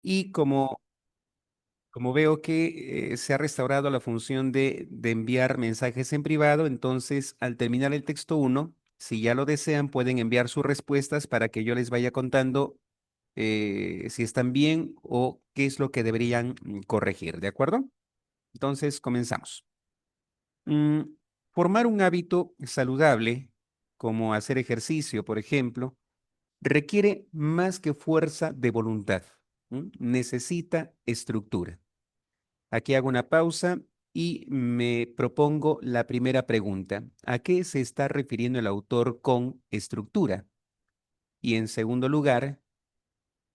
Y como veo que se ha restaurado la función de enviar mensajes en privado, entonces al terminar el texto uno, si ya lo desean, pueden enviar sus respuestas para que yo les vaya contando si están bien o qué es lo que deberían corregir, ¿de acuerdo? Entonces, comenzamos. Mm, Formar un hábito saludable, como hacer ejercicio, por ejemplo, requiere más que fuerza de voluntad. Necesita estructura. Aquí hago una pausa y me propongo la primera pregunta. ¿A qué se está refiriendo el autor con estructura? Y en segundo lugar,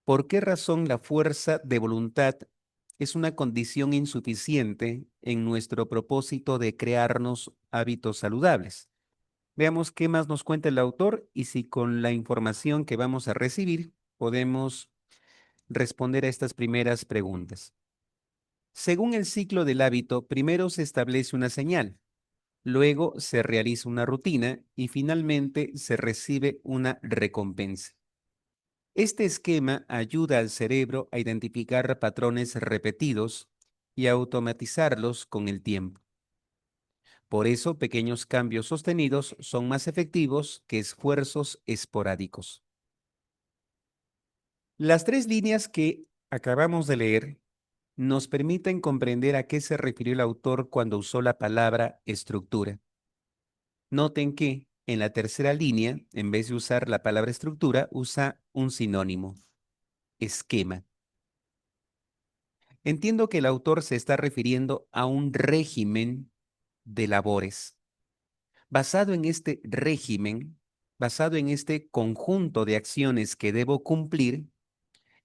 ¿por qué razón la fuerza de voluntad es una condición insuficiente en nuestro propósito de crearnos hábitos saludables? Veamos qué más nos cuenta el autor y si con la información que vamos a recibir podemos responder a estas primeras preguntas. Según el ciclo del hábito, primero se establece una señal, luego se realiza una rutina y finalmente se recibe una recompensa. Este esquema ayuda al cerebro a identificar patrones repetidos y a automatizarlos con el tiempo. Por eso, pequeños cambios sostenidos son más efectivos que esfuerzos esporádicos. Las tres líneas que acabamos de leer nos permiten comprender a qué se refirió el autor cuando usó la palabra estructura. Noten que en la tercera línea, en vez de usar la palabra estructura, usa un sinónimo, esquema. Entiendo que el autor se está refiriendo a un régimen de labores. Basado en este régimen, basado en este conjunto de acciones que debo cumplir,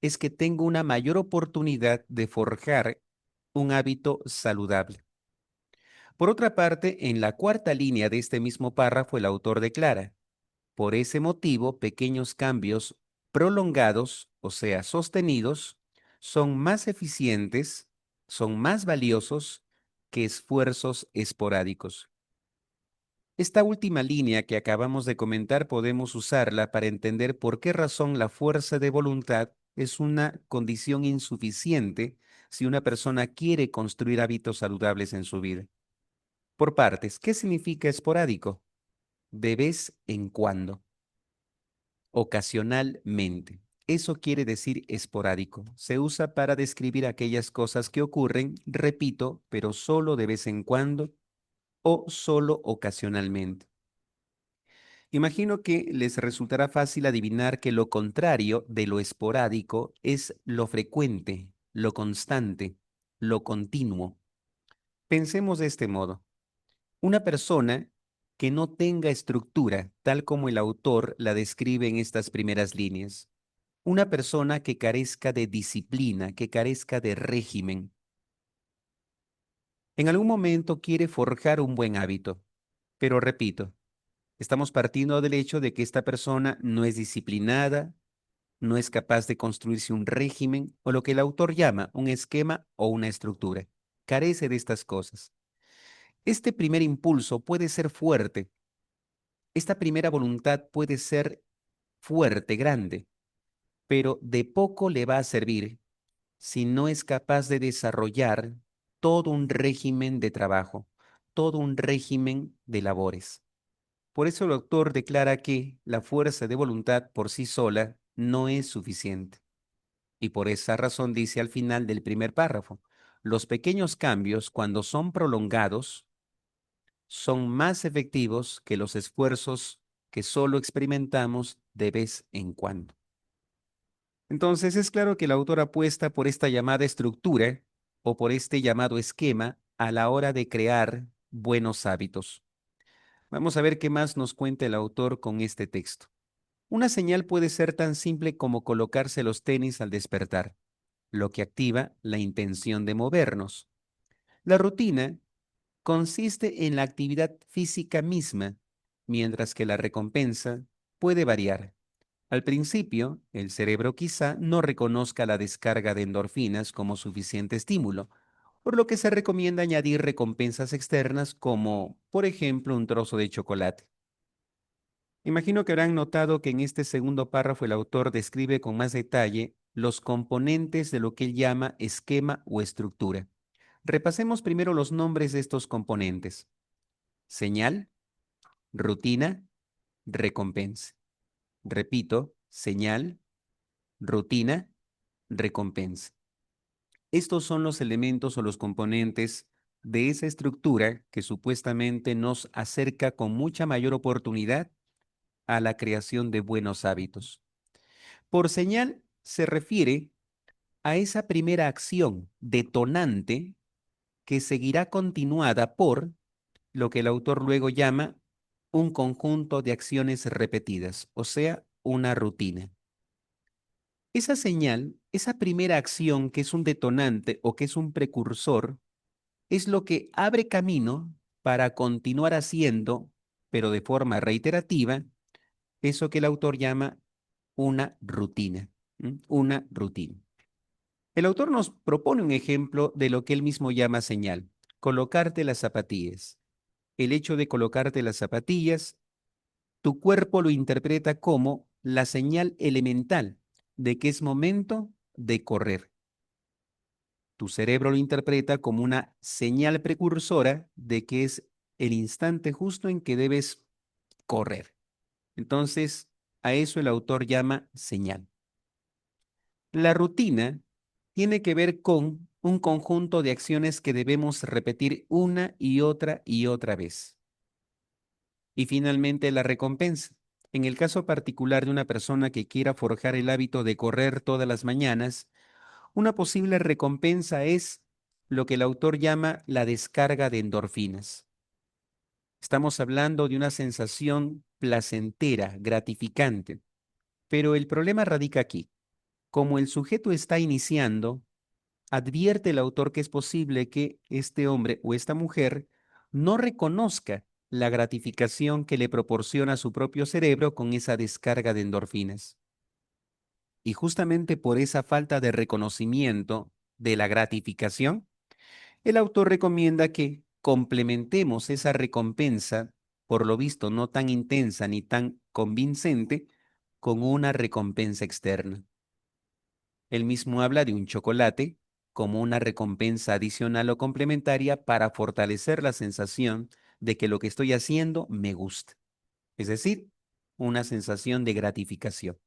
es que tengo una mayor oportunidad de forjar un hábito saludable. Por otra parte, en la cuarta línea de este mismo párrafo, el autor declara: por ese motivo, pequeños cambios prolongados, o sea, sostenidos, son más eficientes, son más valiosos que esfuerzos esporádicos. Esta última línea que acabamos de comentar podemos usarla para entender por qué razón la fuerza de voluntad es una condición insuficiente si una persona quiere construir hábitos saludables en su vida. Por partes, ¿qué significa esporádico? De vez en cuando. Ocasionalmente. Eso quiere decir esporádico. Se usa para describir aquellas cosas que ocurren, repito, pero solo de vez en cuando o solo ocasionalmente. Imagino que les resultará fácil adivinar que lo contrario de lo esporádico es lo frecuente, lo constante, lo continuo. Pensemos de este modo. Una persona que no tenga estructura, tal como el autor la describe en estas primeras líneas. Una persona que carezca de disciplina, que carezca de régimen. En algún momento quiere forjar un buen hábito, pero repito, estamos partiendo del hecho de que esta persona no es disciplinada, no es capaz de construirse un régimen o lo que el autor llama un esquema o una estructura. Carece de estas cosas. Este primer impulso puede ser fuerte. Esta primera voluntad puede ser fuerte, grande, pero de poco le va a servir si no es capaz de desarrollar todo un régimen de trabajo, todo un régimen de labores. Por eso el autor declara que la fuerza de voluntad por sí sola no es suficiente. Y por esa razón dice al final del primer párrafo: los pequeños cambios, cuando son prolongados, son más efectivos que los esfuerzos que solo experimentamos de vez en cuando. Entonces es claro que el autor apuesta por esta llamada estructura o por este llamado esquema a la hora de crear buenos hábitos. Vamos a ver qué más nos cuenta el autor con este texto. Una señal puede ser tan simple como colocarse los tenis al despertar, lo que activa la intención de movernos. La rutina consiste en la actividad física misma, mientras que la recompensa puede variar. Al principio, el cerebro quizá no reconozca la descarga de endorfinas como suficiente estímulo, por lo que se recomienda añadir recompensas externas como, por ejemplo, un trozo de chocolate. Imagino que habrán notado que en este segundo párrafo el autor describe con más detalle los componentes de lo que él llama esquema o estructura. Repasemos primero los nombres de estos componentes: señal, rutina, recompensa. Repito, señal, rutina, recompensa. Estos son los elementos o los componentes de esa estructura que supuestamente nos acerca con mucha mayor oportunidad a la creación de buenos hábitos. Por señal se refiere a esa primera acción detonante que seguirá continuada por lo que el autor luego llama un conjunto de acciones repetidas, o sea, una rutina. Esa señal, esa primera acción que es un detonante o que es un precursor, es lo que abre camino para continuar haciendo, pero de forma reiterativa, eso que el autor llama una rutina. Una rutina. El autor nos propone un ejemplo de lo que él mismo llama señal: colocarte las zapatillas. El hecho de colocarte las zapatillas, tu cuerpo lo interpreta como la señal elemental de que es momento de correr. Tu cerebro lo interpreta como una señal precursora de que es el instante justo en que debes correr. Entonces, a eso el autor llama señal. La rutina tiene que ver con un conjunto de acciones que debemos repetir una y otra vez. Y finalmente, la recompensa. En el caso particular de una persona que quiera forjar el hábito de correr todas las mañanas, una posible recompensa es lo que el autor llama la descarga de endorfinas. Estamos hablando de una sensación placentera, gratificante. Pero el problema radica aquí. Como el sujeto está iniciando, advierte el autor que es posible que este hombre o esta mujer no reconozca la gratificación que le proporciona su propio cerebro con esa descarga de endorfinas. Y justamente por esa falta de reconocimiento de la gratificación, el autor recomienda que complementemos esa recompensa, por lo visto no tan intensa ni tan convincente, con una recompensa externa. Él mismo habla de un chocolate como una recompensa adicional o complementaria para fortalecer la sensación de que lo que estoy haciendo me gusta. Es decir, una sensación de gratificación.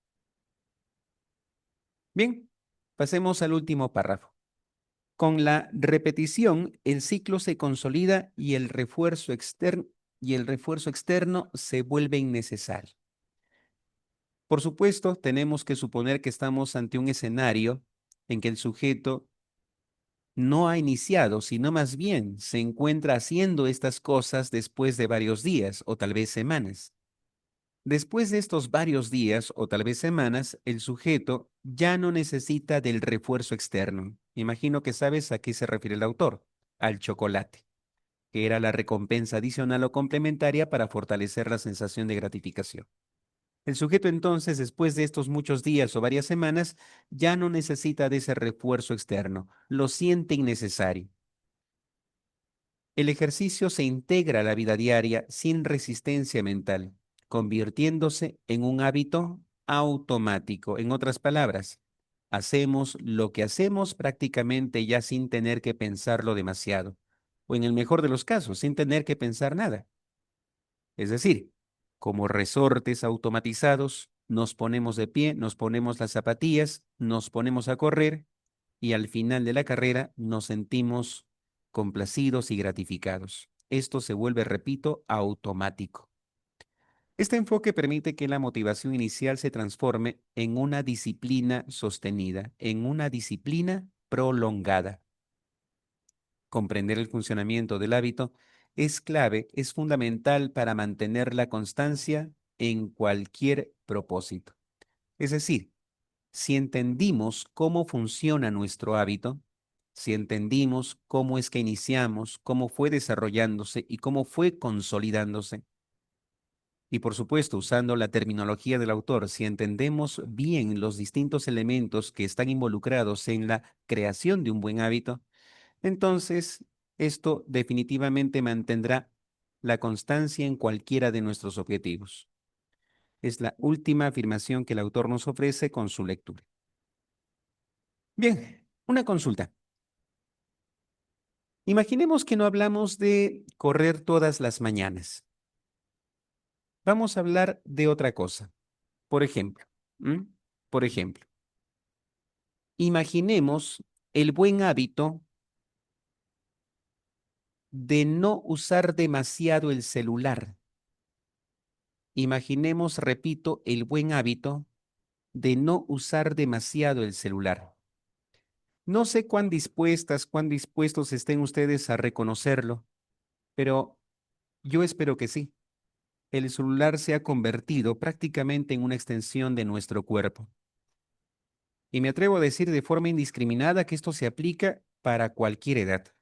Bien, pasemos al último párrafo. Con la repetición, el ciclo se consolida y el refuerzo externo se vuelve innecesario. Por supuesto, tenemos que suponer que estamos ante un escenario en que el sujeto no ha iniciado, sino más bien se encuentra haciendo estas cosas después de varios días o tal vez semanas. Después de estos varios días o tal vez semanas, el sujeto ya no necesita del refuerzo externo. Imagino que sabes a qué se refiere el autor: al chocolate, que era la recompensa adicional o complementaria para fortalecer la sensación de gratificación. El sujeto entonces, después de estos muchos días o varias semanas, ya no necesita de ese refuerzo externo, lo siente innecesario. El ejercicio se integra a la vida diaria sin resistencia mental, convirtiéndose en un hábito automático. En otras palabras, hacemos lo que hacemos prácticamente ya sin tener que pensarlo demasiado, o en el mejor de los casos, sin tener que pensar nada. Es decir, como resortes automatizados, nos ponemos de pie, nos ponemos las zapatillas, nos ponemos a correr y al final de la carrera nos sentimos complacidos y gratificados. Esto se vuelve, repito, automático. Este enfoque permite que la motivación inicial se transforme en una disciplina sostenida, en una disciplina prolongada. Comprender el funcionamiento del hábito es clave, es fundamental para mantener la constancia en cualquier propósito. Es decir, si entendimos cómo funciona nuestro hábito, si entendimos cómo es que iniciamos, cómo fue desarrollándose y cómo fue consolidándose, y por supuesto usando la terminología del autor, si entendemos bien los distintos elementos que están involucrados en la creación de un buen hábito, entonces esto definitivamente mantendrá la constancia en cualquiera de nuestros objetivos. Es la última afirmación que el autor nos ofrece con su lectura. Bien, una consulta. Imaginemos que no hablamos de correr todas las mañanas. Vamos a hablar de otra cosa. Por ejemplo, ¿m? Por ejemplo, imaginemos el buen hábito de no usar demasiado el celular. Imaginemos, repito, el buen hábito de no usar demasiado el celular. No sé cuán dispuestos estén ustedes a reconocerlo, pero yo espero que sí. El celular se ha convertido prácticamente en una extensión de nuestro cuerpo. Y me atrevo a decir de forma indiscriminada que esto se aplica para cualquier edad.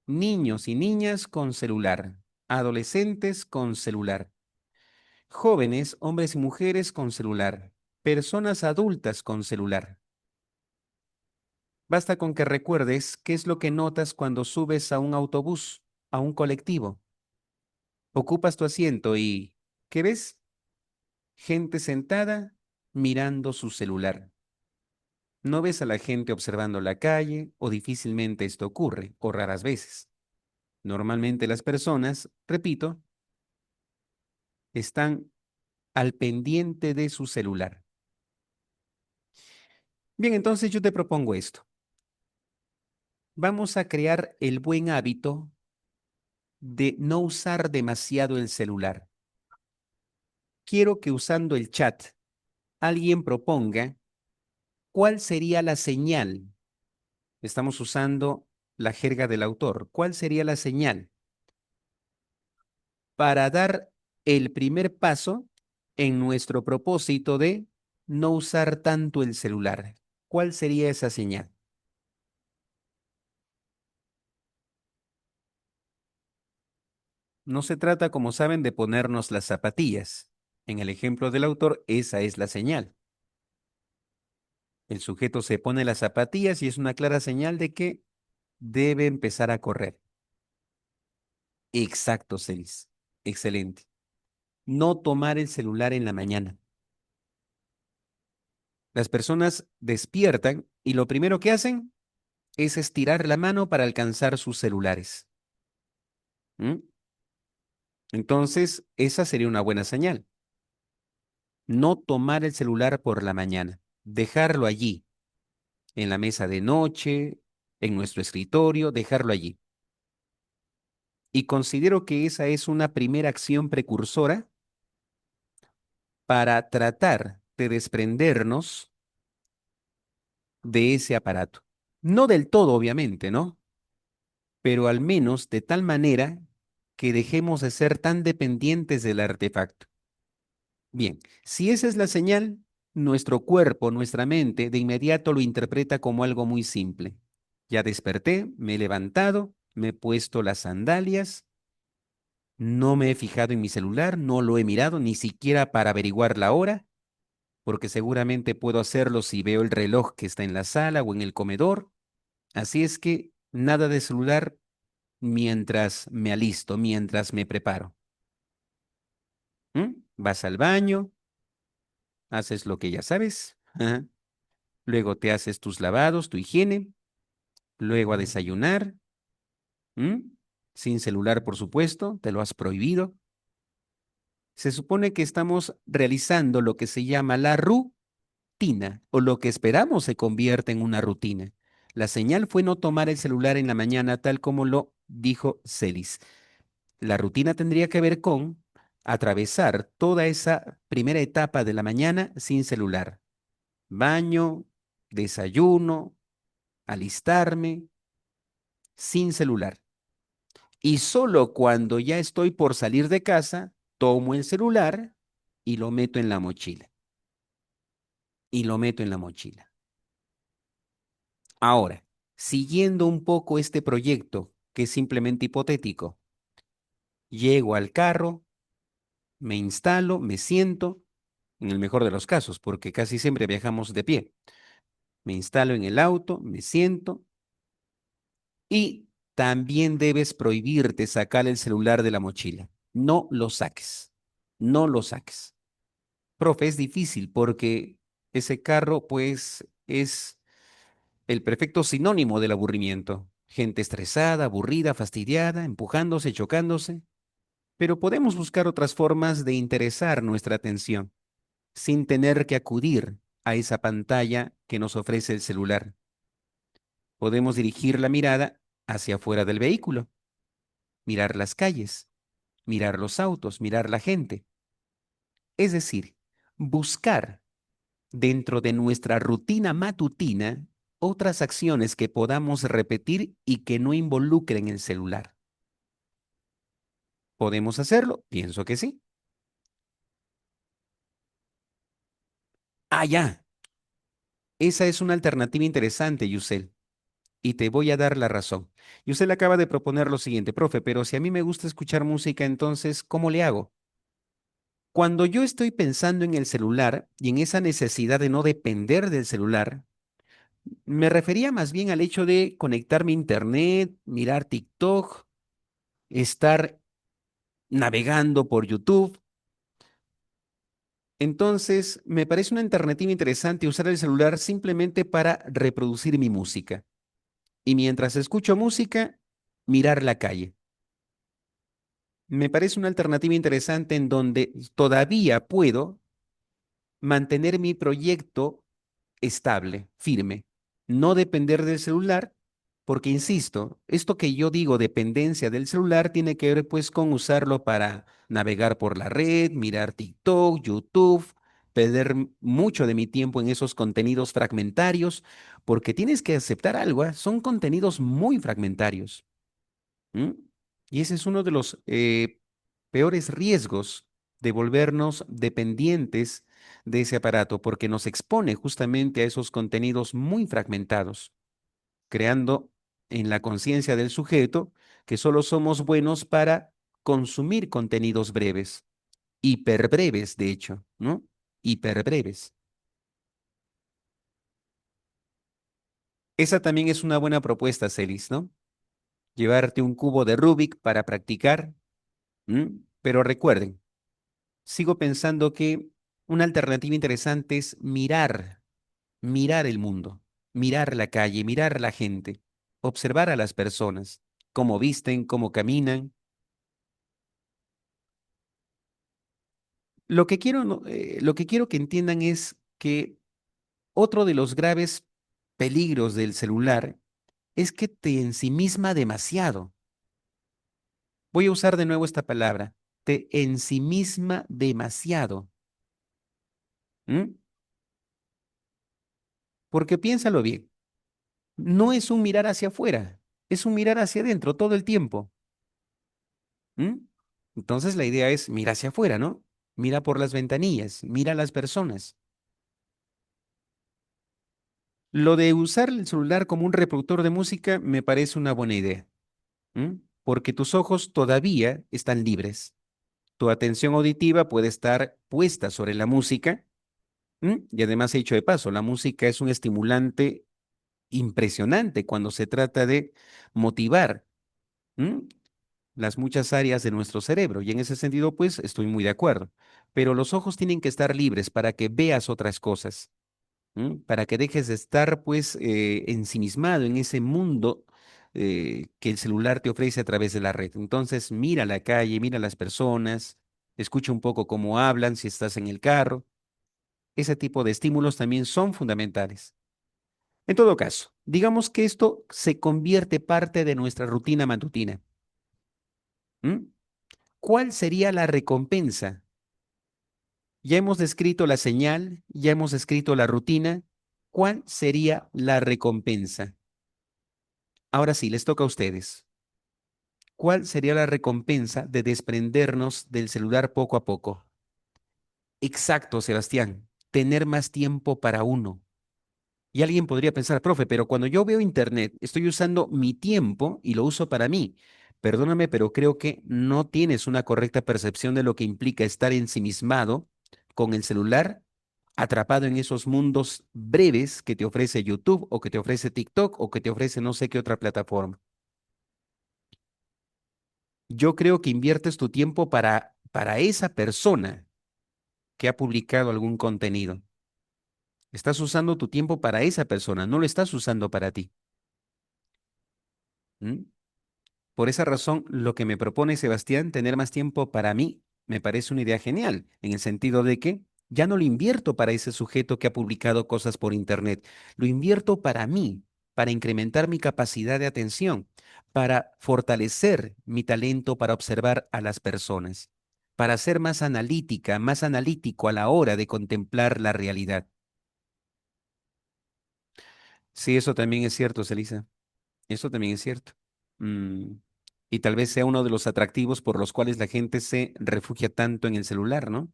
Niños y niñas con celular, adolescentes con celular, jóvenes, hombres y mujeres con celular, personas adultas con celular. Basta con que recuerdes qué es lo que notas cuando subes a un autobús, a un colectivo. Ocupas tu asiento y ¿qué ves? Gente sentada mirando su celular. No ves a la gente observando la calle o difícilmente esto ocurre, o raras veces. Normalmente las personas, repito, están al pendiente de su celular. Bien, entonces yo te propongo esto. Vamos a crear el buen hábito de no usar demasiado el celular. Quiero que usando el chat alguien proponga cuál sería la señal. Estamos usando la jerga del autor. ¿Cuál sería la señal para dar el primer paso en nuestro propósito de no usar tanto el celular? ¿Cuál sería esa señal? No se trata, como saben, de ponernos las zapatillas. En el ejemplo del autor, esa es la señal. El sujeto se pone las zapatillas y es una clara señal de que debe empezar a correr. Exacto, Celis. Excelente. No tomar el celular en la mañana. Las personas despiertan y lo primero que hacen es estirar la mano para alcanzar sus celulares. ¿Mm? Entonces, esa sería una buena señal. No tomar el celular por la mañana. Dejarlo allí, en la mesa de noche, en nuestro escritorio, dejarlo allí. Y considero que esa es una primera acción precursora para tratar de desprendernos de ese aparato. No del todo, obviamente, ¿no? Pero al menos de tal manera que dejemos de ser tan dependientes del artefacto. Bien, si esa es la señal, nuestro cuerpo, nuestra mente, de inmediato lo interpreta como algo muy simple. Ya desperté, me he levantado, me he puesto las sandalias, no me he fijado en mi celular, no lo he mirado ni siquiera para averiguar la hora, porque seguramente puedo hacerlo si veo el reloj que está en la sala o en el comedor. Así es que nada de celular mientras me alisto, mientras me preparo. ¿Mm? Vas al baño, haces lo que ya sabes, ajá. Luego te haces tus lavados, tu higiene, luego a desayunar, ¿m? Sin celular, por supuesto, te lo has prohibido. Se supone que estamos realizando lo que se llama la rutina, o lo que esperamos se convierta en una rutina. La señal fue no tomar el celular en la mañana, tal como lo dijo Celis. La rutina tendría que ver con atravesar toda esa primera etapa de la mañana sin celular. Baño, desayuno, alistarme, sin celular. Y solo cuando ya estoy por salir de casa, tomo el celular y lo meto en la mochila. Y lo meto en la mochila. Ahora, siguiendo un poco este proyecto, que es simplemente hipotético, llego al carro, me instalo, me siento, en el mejor de los casos, porque casi siempre viajamos de pie. Me instalo en el auto, me siento y también debes prohibirte sacar el celular de la mochila. No lo saques. No lo saques. Profe, es difícil porque ese carro, pues, es el perfecto sinónimo del aburrimiento. Gente estresada, aburrida, fastidiada, empujándose, chocándose. Pero podemos buscar otras formas de interesar nuestra atención, sin tener que acudir a esa pantalla que nos ofrece el celular. Podemos dirigir la mirada hacia afuera del vehículo, mirar las calles, mirar los autos, mirar la gente. Es decir, buscar dentro de nuestra rutina matutina otras acciones que podamos repetir y que no involucren el celular. ¿Podemos hacerlo? Pienso que sí. Ah, ya. Esa es una alternativa interesante, Yusel. Y te voy a dar la razón. Yusel acaba de proponer lo siguiente, profe, pero si a mí me gusta escuchar música, entonces, ¿cómo le hago? Cuando yo estoy pensando en el celular y en esa necesidad de no depender del celular, me refería más bien al hecho de conectarme a internet, mirar TikTok, estar navegando por YouTube. Entonces, me parece una alternativa interesante usar el celular simplemente para reproducir mi música. Y mientras escucho música, mirar la calle. Me parece una alternativa interesante en donde todavía puedo mantener mi proyecto estable, firme, no depender del celular, porque insisto, esto que yo digo dependencia del celular tiene que ver pues con usarlo para navegar por la red, mirar TikTok, YouTube, perder mucho de mi tiempo en esos contenidos fragmentarios, porque tienes que aceptar algo, ¿ah? Son contenidos muy fragmentarios. ¿Mm? Y ese es uno de los peores riesgos de volvernos dependientes de ese aparato, porque nos expone justamente a esos contenidos muy fragmentados, creando en la conciencia del sujeto que solo somos buenos para consumir contenidos breves, hiperbreves, de hecho, ¿no? Hiperbreves. Esa también es una buena propuesta, Celis, ¿no? Llevarte un cubo de Rubik para practicar, ¿m? Pero recuerden, sigo pensando que una alternativa interesante es mirar el mundo, mirar la calle, mirar la gente, observar a las personas, cómo visten, cómo caminan. Lo que quiero que entiendan es que otro de los graves peligros del celular es que te ensimisma demasiado. Voy a usar de nuevo esta palabra, te ensimisma demasiado. ¿M? Porque piénsalo bien. No es un mirar hacia afuera, es un mirar hacia adentro todo el tiempo. ¿Mm? Entonces la idea es mira hacia afuera, ¿no? Mira por las ventanillas, mira a las personas. Lo de usar el celular como un reproductor de música me parece una buena idea, ¿m? Porque tus ojos todavía están libres. Tu atención auditiva puede estar puesta sobre la música, ¿m? Y además, he dicho de paso, la música es un estimulante impresionante cuando se trata de motivar. ¿M? Las muchas áreas de nuestro cerebro. Y en ese sentido, pues estoy muy de acuerdo. Pero los ojos tienen que estar libres para que veas otras cosas, ¿m? Para que dejes de estar, pues, ensimismado en ese mundo que el celular te ofrece a través de la red. Entonces, mira la calle, mira las personas, escucha un poco cómo hablan si estás en el carro. Ese tipo de estímulos también son fundamentales. En todo caso, digamos que esto se convierte parte de nuestra rutina matutina. ¿M? ¿Cuál sería la recompensa? Ya hemos descrito la señal, ya hemos descrito la rutina. ¿Cuál sería la recompensa? Ahora sí, les toca a ustedes. ¿Cuál sería la recompensa de desprendernos del celular poco a poco? Exacto, Sebastián. Tener más tiempo para uno. Y alguien podría pensar, profe, pero cuando yo veo internet, estoy usando mi tiempo y lo uso para mí. Perdóname, pero creo que no tienes una correcta percepción de lo que implica estar ensimismado con el celular, atrapado en esos mundos breves que te ofrece YouTube o que te ofrece TikTok o que te ofrece no sé qué otra plataforma. Yo creo que inviertes tu tiempo para esa persona que ha publicado algún contenido. Estás usando tu tiempo para esa persona, no lo estás usando para ti. ¿Mm? Por esa razón, lo que me propone Sebastián, tener más tiempo para mí, me parece una idea genial, en el sentido de que ya no lo invierto para ese sujeto que ha publicado cosas por internet, lo invierto para mí, para incrementar mi capacidad de atención, para fortalecer mi talento para observar a las personas, para ser más analítica, más analítico a la hora de contemplar la realidad. Sí, eso también es cierto, Celisa. Eso también es cierto. Mm, Y tal vez sea uno de los atractivos por los cuales la gente se refugia tanto en el celular, ¿no?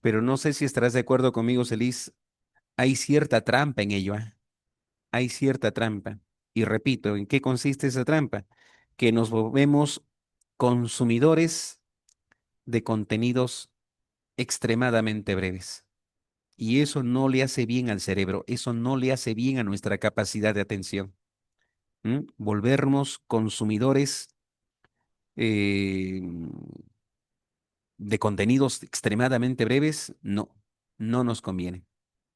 Pero no sé si estarás de acuerdo conmigo, Celis. Hay cierta trampa en ello, ¿ah? Hay cierta trampa. Y repito, ¿en qué consiste esa trampa? Que nos volvemos consumidores de contenidos extremadamente breves. Y eso no le hace bien al cerebro, eso no le hace bien a nuestra capacidad de atención. Volvernos consumidores eh, de contenidos extremadamente breves, no, no nos conviene,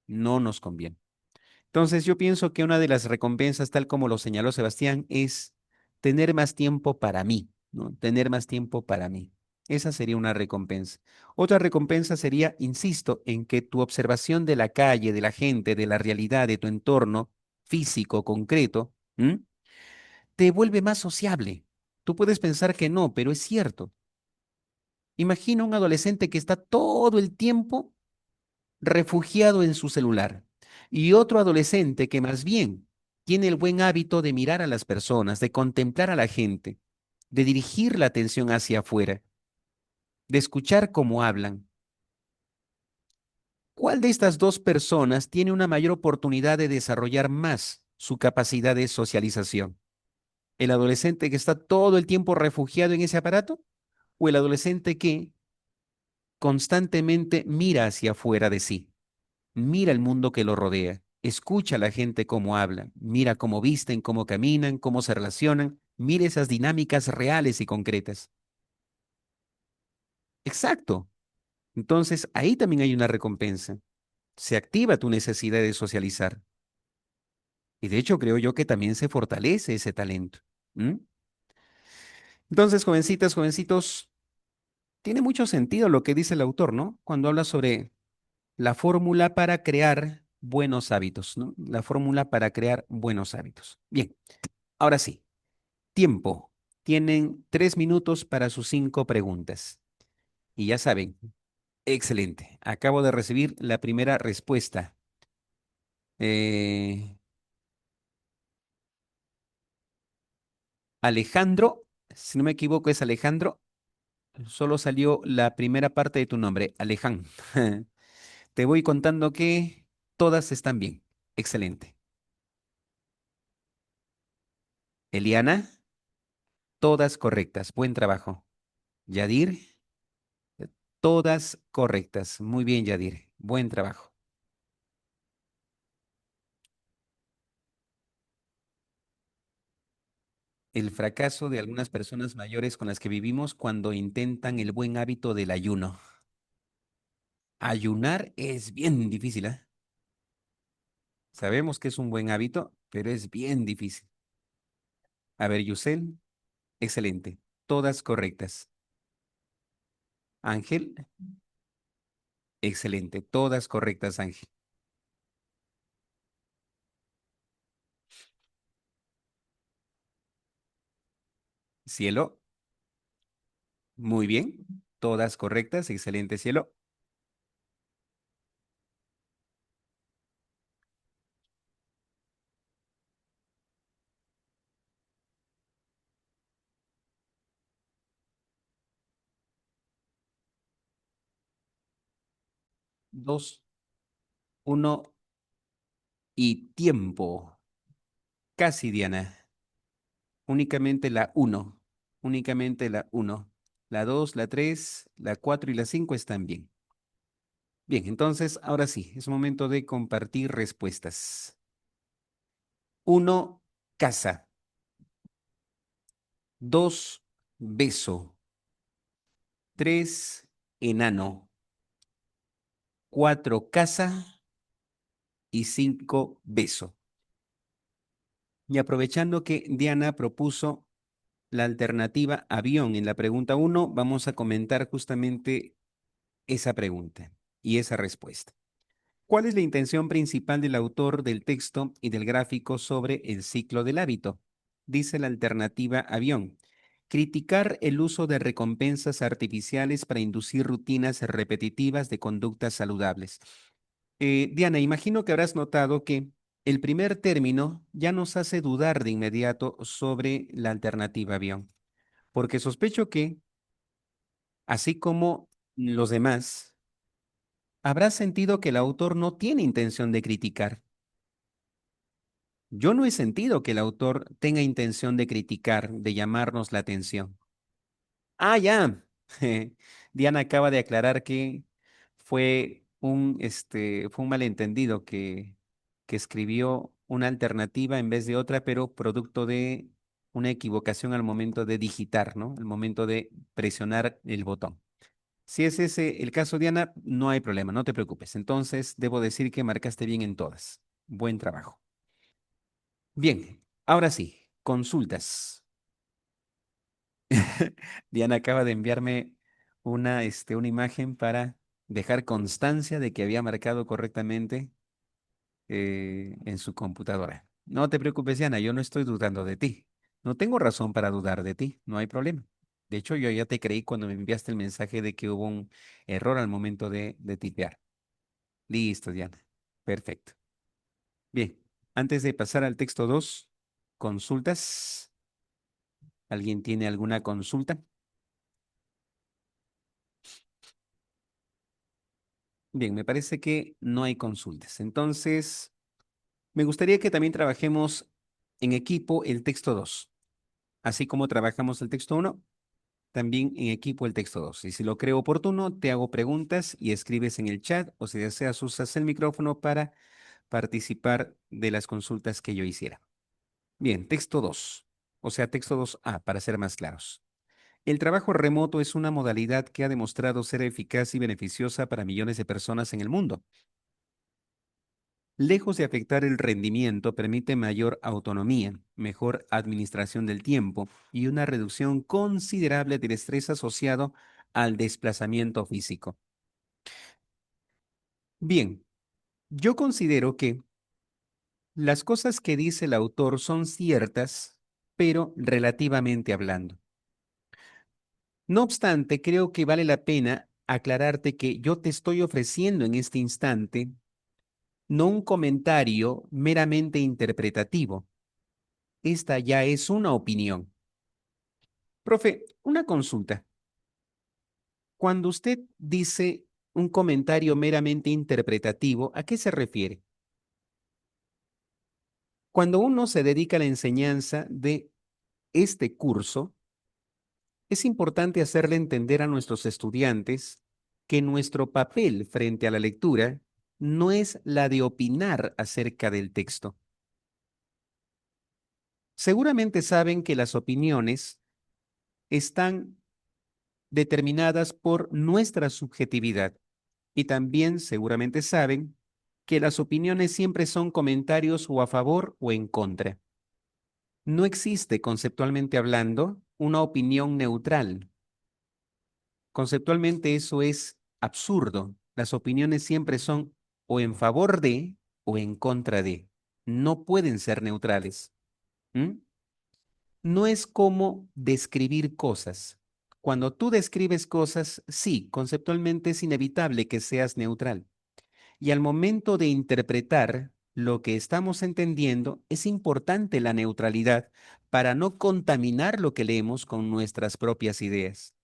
no nos conviene. Entonces yo pienso que una de las recompensas, tal como lo señaló Sebastián, es tener más tiempo para mí, ¿no? Tener más tiempo para mí. Esa sería una recompensa. Otra recompensa sería, insisto, en que tu observación de la calle, de la gente, de la realidad, de tu entorno físico, concreto, te vuelve más sociable. Tú puedes pensar que no, pero es cierto. Imagina un adolescente que está todo el tiempo refugiado en su celular y otro adolescente que más bien tiene el buen hábito de mirar a las personas, de contemplar a la gente, de dirigir la atención hacia afuera, de escuchar cómo hablan. ¿Cuál de estas dos personas tiene una mayor oportunidad de desarrollar más su capacidad de socialización? ¿El adolescente que está todo el tiempo refugiado en ese aparato o el adolescente que constantemente mira hacia afuera de sí? Mira el mundo que lo rodea, escucha a la gente cómo habla, mira cómo visten, cómo caminan, cómo se relacionan, mira esas dinámicas reales y concretas. Exacto. Entonces, ahí también hay una recompensa. Se activa tu necesidad de socializar. Y de hecho, creo yo que también se fortalece ese talento. ¿Mm? Entonces, jovencitas, jovencitos, tiene mucho sentido lo que dice el autor, ¿no? Cuando habla sobre la fórmula para crear buenos hábitos, ¿no? La fórmula para crear buenos hábitos. Bien, ahora sí. Tiempo. Tienen 3 minutos para sus 5 preguntas. Y ya saben, excelente. Acabo de recibir la primera respuesta. Eh, Alejandro, si no me equivoco es Alejandro, solo salió la primera parte de tu nombre, Alejandro. Te voy contando que todas están bien. Excelente. Eliana, todas correctas. Buen trabajo. Yadir, todas correctas. Muy bien, Yadir. Buen trabajo. El fracaso de algunas personas mayores con las que vivimos cuando intentan el buen hábito del ayuno. Ayunar es bien difícil, ¿eh? Sabemos que es un buen hábito, pero es bien difícil. A ver, Yusel, excelente. Todas correctas. Ángel, excelente. Todas correctas, Ángel. Cielo, muy bien. Todas correctas, excelente, cielo. 2, 1 y tiempo. Casi, Diana. Únicamente la uno. Únicamente la uno. La 2, la 3, la 4 y la 5 están bien. Bien, entonces, ahora sí, es momento de compartir respuestas. Uno, casa. Dos, beso. Tres, enano. Cuatro, casa. y 5 beso. Y aprovechando que Diana propuso la alternativa avión en la pregunta 1, vamos a comentar justamente esa pregunta y esa respuesta. ¿Cuál es la intención principal del autor del texto y del gráfico sobre el ciclo del hábito? Dice la alternativa avión. Criticar el uso de recompensas artificiales para inducir rutinas repetitivas de conductas saludables. Diana, imagino que habrás notado que el primer término ya nos hace dudar de inmediato sobre la alternativa avión, porque sospecho que, así como los demás, habrás sentido que el autor no tiene intención de criticar. Yo no he sentido que el autor tenga intención de criticar, de llamarnos la atención. Ah, ya. Diana acaba de aclarar que fue un malentendido que escribió una alternativa en vez de otra, pero producto de una equivocación al momento de digitar, ¿no? Al momento de presionar el botón. Si es ese el caso, Diana, no hay problema, no te preocupes. Entonces, debo decir que marcaste bien en todas. Buen trabajo. Bien, ahora sí, consultas. Diana acaba de enviarme una imagen para dejar constancia de que había marcado correctamente en su computadora. No te preocupes, Diana, yo no estoy dudando de ti. No tengo razón para dudar de ti, no hay problema. De hecho, yo ya te creí cuando me enviaste el mensaje de que hubo un error al momento de tipear. Listo, Diana. Perfecto. Bien, antes de pasar al texto 2, consultas. ¿Alguien tiene alguna consulta? Bien, me parece que no hay consultas. Entonces, me gustaría que también trabajemos en equipo el texto 2. Así como trabajamos el texto 1, también en equipo el texto 2. Y si lo creo oportuno, te hago preguntas y escribes en el chat o si deseas usas el micrófono para participar de las consultas que yo hiciera. Bien, texto 2, o sea, texto 2A, para ser más claros. El trabajo remoto es una modalidad que ha demostrado ser eficaz y beneficiosa para millones de personas en el mundo. Lejos de afectar el rendimiento, permite mayor autonomía, mejor administración del tiempo y una reducción considerable del estrés asociado al desplazamiento físico. Bien, yo considero que las cosas que dice el autor son ciertas, pero relativamente hablando. No obstante, creo que vale la pena aclararte que yo te estoy ofreciendo en este instante no un comentario meramente interpretativo. Esta ya es una opinión. Profe, una consulta. Cuando usted dice un comentario meramente interpretativo, ¿a qué se refiere? Cuando uno se dedica a la enseñanza de este curso, es importante hacerle entender a nuestros estudiantes que nuestro papel frente a la lectura no es la de opinar acerca del texto. Seguramente saben que las opiniones están determinadas por nuestra subjetividad y también seguramente saben que las opiniones siempre son comentarios o a favor o en contra. No existe, conceptualmente hablando, una opinión neutral. Conceptualmente eso es absurdo. Las opiniones siempre son o en favor de o en contra de. No pueden ser neutrales. ¿Mm? No es como describir cosas. Cuando tú describes cosas, sí, conceptualmente es inevitable que seas neutral. Y al momento de interpretar lo que estamos entendiendo, es importante la neutralidad para no contaminar lo que leemos con nuestras propias ideas.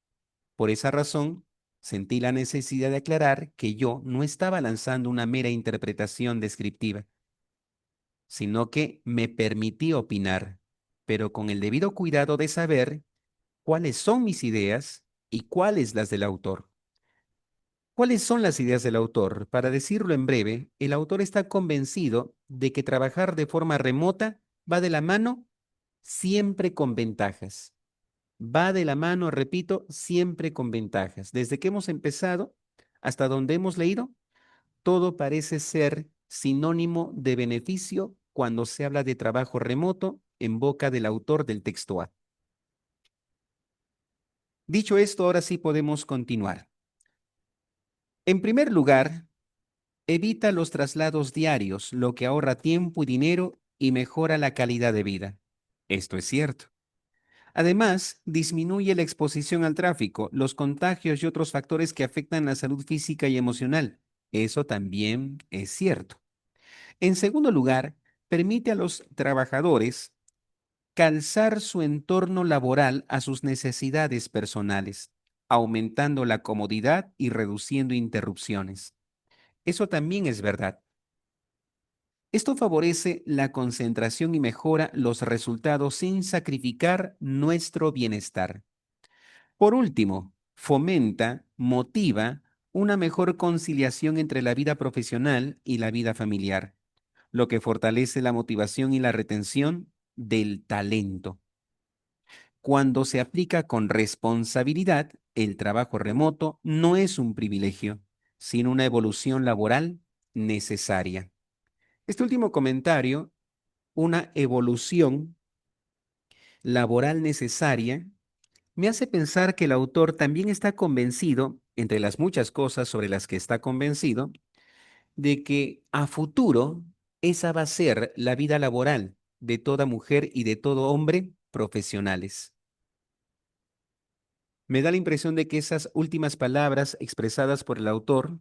Por esa razón, sentí la necesidad de aclarar que yo no estaba lanzando una mera interpretación descriptiva, sino que me permití opinar, pero con el debido cuidado de saber cuáles son mis ideas y cuáles las del autor. ¿Cuáles son las ideas del autor? Para decirlo en breve, el autor está convencido de que trabajar de forma remota va de la mano siempre con ventajas. Va de la mano, repito, siempre con ventajas. Desde que hemos empezado hasta donde hemos leído, todo parece ser sinónimo de beneficio cuando se habla de trabajo remoto en boca del autor del texto A. Dicho esto, ahora sí podemos continuar. En primer lugar, evita los traslados diarios, lo que ahorra tiempo y dinero y mejora la calidad de vida. Esto es cierto. Además, disminuye la exposición al tráfico, los contagios y otros factores que afectan la salud física y emocional. Eso también es cierto. En segundo lugar, permite a los trabajadores calzar su entorno laboral a sus necesidades personales, aumentando la comodidad y reduciendo interrupciones. Eso también es verdad. Esto favorece la concentración y mejora los resultados sin sacrificar nuestro bienestar. Por último, fomenta, motiva una mejor conciliación entre la vida profesional y la vida familiar, lo que fortalece la motivación y la retención del talento. Cuando se aplica con responsabilidad, el trabajo remoto no es un privilegio, sino una evolución laboral necesaria. Este último comentario, una evolución laboral necesaria, me hace pensar que el autor también está convencido, entre las muchas cosas sobre las que está convencido, de que a futuro esa va a ser la vida laboral de toda mujer y de todo hombre profesionales. Me da la impresión de que esas últimas palabras expresadas por el autor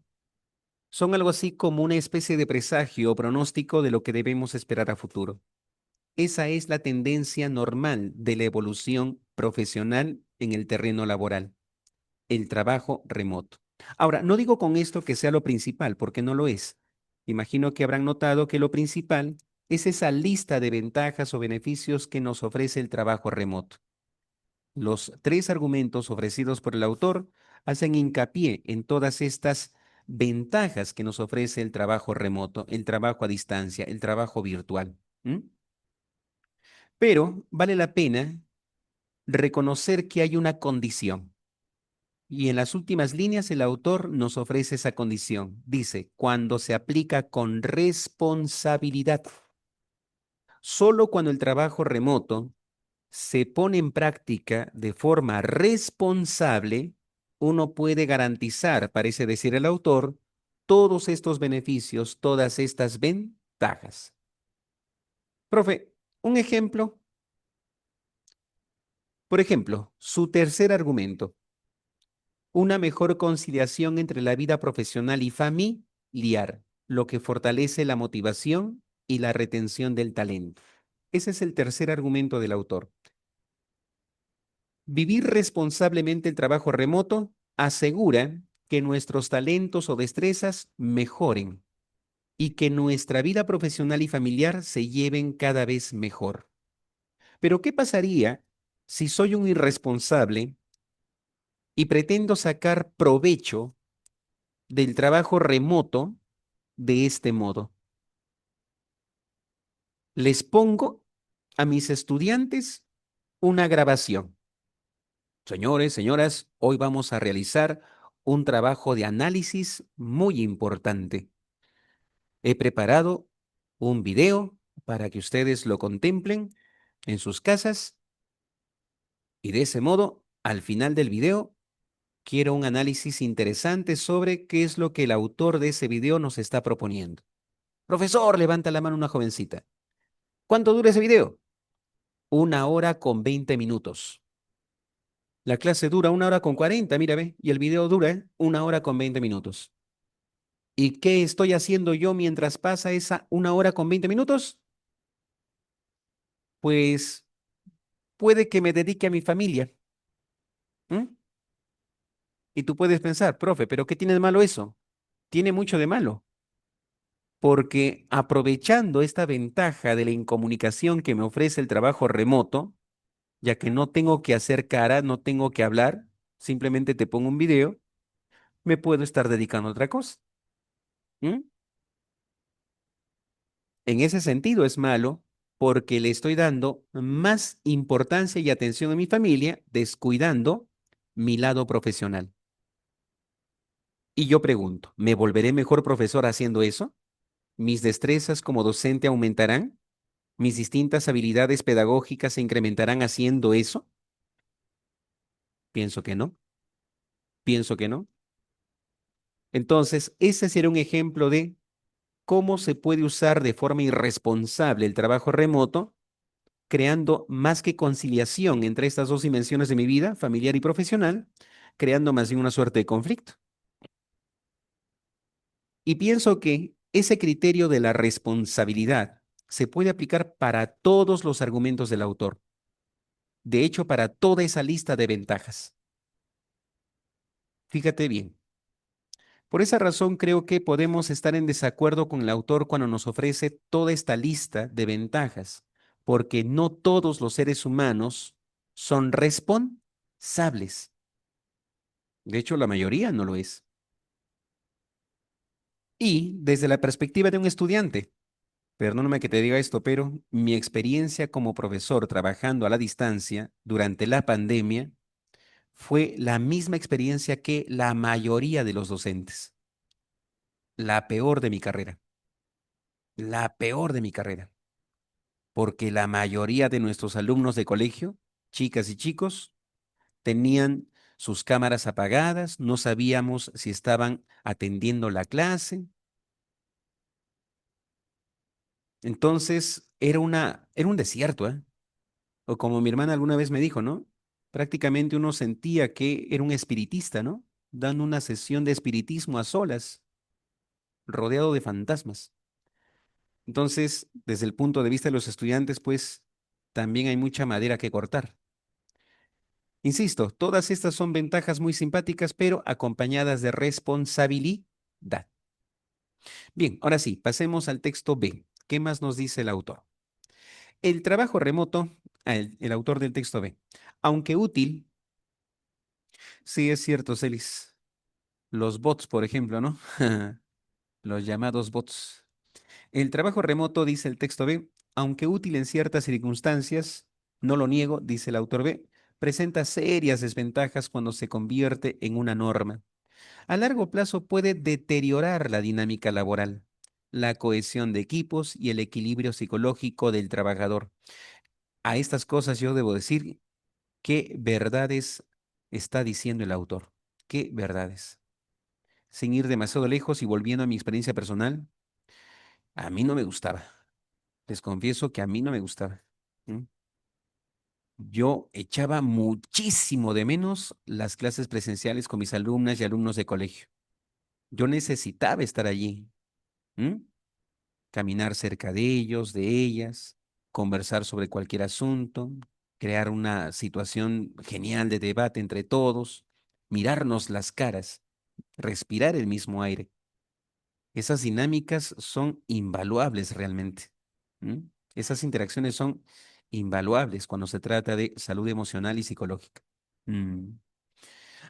son algo así como una especie de presagio o pronóstico de lo que debemos esperar a futuro. Esa es la tendencia normal de la evolución profesional en el terreno laboral, el trabajo remoto. Ahora, no digo con esto que sea lo principal, porque no lo es. Imagino que habrán notado que lo principal es esa lista de ventajas o beneficios que nos ofrece el trabajo remoto. Los tres argumentos ofrecidos por el autor hacen hincapié en todas estas ventajas que nos ofrece el trabajo remoto, el trabajo a distancia, el trabajo virtual. ¿M? Pero vale la pena reconocer que hay una condición. Y en las últimas líneas el autor nos ofrece esa condición. Dice, cuando se aplica con responsabilidad. Solo cuando el trabajo remoto se pone en práctica de forma responsable, uno puede garantizar, parece decir el autor, todos estos beneficios, todas estas ventajas. Profe, un ejemplo. Por ejemplo, su tercer argumento, una mejor conciliación entre la vida profesional y familiar, lo que fortalece la motivación y la retención del talento. Ese es el tercer argumento del autor. Vivir responsablemente el trabajo remoto asegura que nuestros talentos o destrezas mejoren y que nuestra vida profesional y familiar se lleven cada vez mejor. Pero ¿qué pasaría si soy un irresponsable y pretendo sacar provecho del trabajo remoto de este modo? Les pongo a mis estudiantes una grabación. Señores, señoras, hoy vamos a realizar un trabajo de análisis muy importante. He preparado un video para que ustedes lo contemplen en sus casas y de ese modo, al final del video, quiero un análisis interesante sobre qué es lo que el autor de ese video nos está proponiendo. Profesor, levanta la mano una jovencita. ¿Cuánto dura ese video? 1 hora con 20 minutos. La clase dura 1 hora con 40, mira, ve, y el video dura 1 hora con 20 minutos. ¿Y qué estoy haciendo yo mientras pasa esa 1 hora con 20 minutos? Pues puede que me dedique a mi familia. ¿M? Y tú puedes pensar, profe, ¿pero qué tiene de malo eso? Tiene mucho de malo, porque aprovechando esta ventaja de la incomunicación que me ofrece el trabajo remoto, ya que no tengo que hacer cara, no tengo que hablar, simplemente te pongo un video, me puedo estar dedicando a otra cosa. ¿M? En ese sentido es malo porque le estoy dando más importancia y atención a mi familia, descuidando mi lado profesional. Y yo pregunto, ¿me volveré mejor profesor haciendo eso? ¿Mis destrezas como docente aumentarán? ¿Mis distintas habilidades pedagógicas se incrementarán haciendo eso? Pienso que no, pienso que no. Entonces, ese sería un ejemplo de cómo se puede usar de forma irresponsable el trabajo remoto, creando más que conciliación entre estas dos dimensiones de mi vida, familiar y profesional, creando más bien una suerte de conflicto. Y pienso que ese criterio de la responsabilidad se puede aplicar para todos los argumentos del autor. De hecho, para toda esa lista de ventajas. Fíjate bien. Por esa razón creo que podemos estar en desacuerdo con el autor cuando nos ofrece toda esta lista de ventajas, porque no todos los seres humanos son responsables. De hecho, la mayoría no lo es. Y desde la perspectiva de un estudiante, perdóname que te diga esto, pero mi experiencia como profesor trabajando a la distancia durante la pandemia fue la misma experiencia que la mayoría de los docentes. La peor de mi carrera. La peor de mi carrera. Porque la mayoría de nuestros alumnos de colegio, chicas y chicos, tenían sus cámaras apagadas, no sabíamos si estaban atendiendo la clase. Entonces, era un desierto, ¿eh? O como mi hermana alguna vez me dijo, ¿no? Prácticamente uno sentía que era un espiritista, ¿no? Dando una sesión de espiritismo a solas, rodeado de fantasmas. Entonces, desde el punto de vista de los estudiantes, pues también hay mucha madera que cortar. Insisto, todas estas son ventajas muy simpáticas, pero acompañadas de responsabilidad. Bien, ahora sí, pasemos al texto B. ¿Qué más nos dice el autor? El trabajo remoto, el autor del texto B, aunque útil, sí es cierto, Celis, los bots, por ejemplo, ¿no? Los llamados bots. El trabajo remoto, dice el texto B, aunque útil en ciertas circunstancias, no lo niego, dice el autor B, presenta serias desventajas cuando se convierte en una norma. A largo plazo puede deteriorar la dinámica laboral, la cohesión de equipos y el equilibrio psicológico del trabajador. A estas cosas yo debo decir qué verdades está diciendo el autor. ¿Qué verdades? Sin ir demasiado lejos y volviendo a mi experiencia personal, a mí no me gustaba. Les confieso que a mí no me gustaba. ¿M? Yo echaba muchísimo de menos las clases presenciales con mis alumnas y alumnos de colegio. Yo necesitaba estar allí, ¿m? Caminar cerca de ellos, de ellas, conversar sobre cualquier asunto, crear una situación genial de debate entre todos, mirarnos las caras, respirar el mismo aire. Esas dinámicas son invaluables realmente. ¿M? Esas interacciones son invaluables cuando se trata de salud emocional y psicológica. Mm.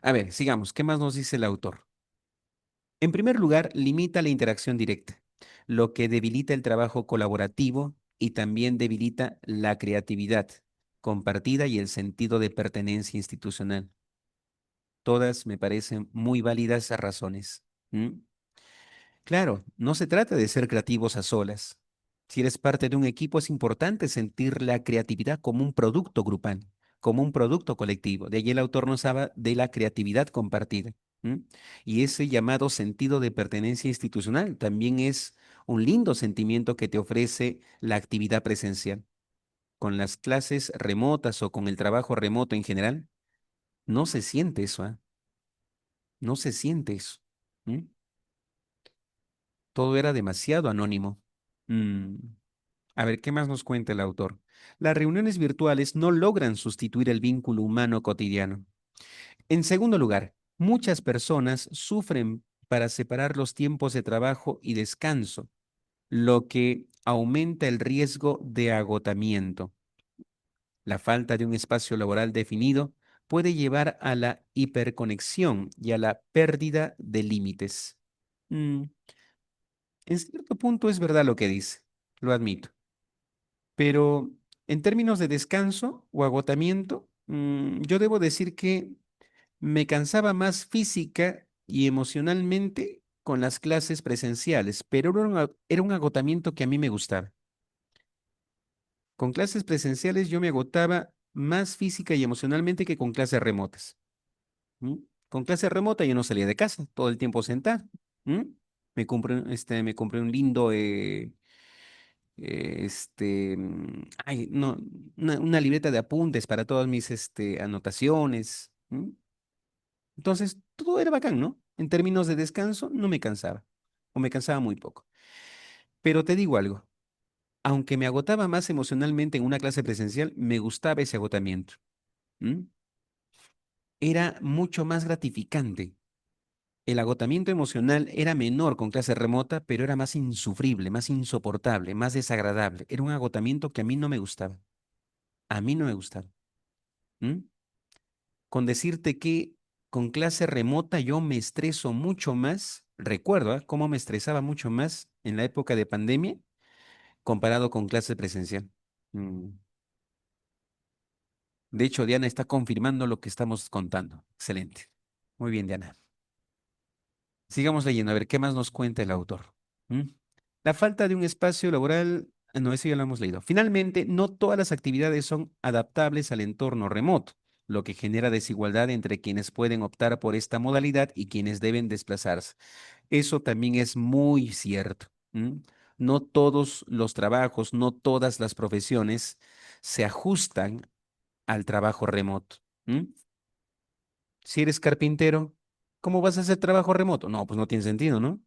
A ver, sigamos. ¿Qué más nos dice el autor? En primer lugar, limita la interacción directa, lo que debilita el trabajo colaborativo y también debilita la creatividad compartida y el sentido de pertenencia institucional. Todas me parecen muy válidas razones. ¿M? Claro, no se trata de ser creativos a solas. Si eres parte de un equipo, es importante sentir la creatividad como un producto grupal, como un producto colectivo. De allí el autor nos habla de la creatividad compartida. ¿M? Y ese llamado sentido de pertenencia institucional también es un lindo sentimiento que te ofrece la actividad presencial. Con las clases remotas o con el trabajo remoto en general, no se siente eso, ¿ah? No se siente eso. ¿M? Todo era demasiado anónimo. Mm. A ver, ¿qué más nos cuenta el autor? Las reuniones virtuales no logran sustituir el vínculo humano cotidiano. En segundo lugar, muchas personas sufren para separar los tiempos de trabajo y descanso, lo que aumenta el riesgo de agotamiento. La falta de un espacio laboral definido puede llevar a la hiperconexión y a la pérdida de límites. Mm, en cierto punto es verdad lo que dice, lo admito. Pero en términos de descanso o agotamiento, yo debo decir que me cansaba más física y emocionalmente con las clases presenciales, pero era un agotamiento que a mí me gustaba. Con clases presenciales yo me agotaba más física y emocionalmente que con clases remotas. ¿M? Con clase remota yo no salía de casa, todo el tiempo sentado. ¿M? Me compré un lindo, ay, no, una libreta de apuntes para todas mis, anotaciones. ¿M? Entonces, todo era bacán, ¿no? En términos de descanso, no me cansaba, o me cansaba muy poco. Pero te digo algo, aunque me agotaba más emocionalmente en una clase presencial, me gustaba ese agotamiento. ¿M? Era mucho más gratificante. El agotamiento emocional era menor con clase remota, pero era más insufrible, más insoportable, más desagradable. Era un agotamiento que a mí no me gustaba. A mí no me gustaba. ¿M? Con decirte que con clase remota yo me estreso mucho más, recuerdo, cómo me estresaba mucho más en la época de pandemia comparado con clase presencial. Mm. De hecho, Diana está confirmando lo que estamos contando. Excelente. Muy bien, Diana. Sigamos leyendo, a ver qué más nos cuenta el autor. ¿Mm? La falta de un espacio laboral, no, eso ya lo hemos leído. Finalmente, no todas las actividades son adaptables al entorno remoto, lo que genera desigualdad entre quienes pueden optar por esta modalidad y quienes deben desplazarse. Eso también es muy cierto. ¿M? No todos los trabajos, no todas las profesiones se ajustan al trabajo remoto. ¿M? Si eres carpintero, ¿cómo vas a hacer trabajo remoto? No, pues no tiene sentido, ¿no?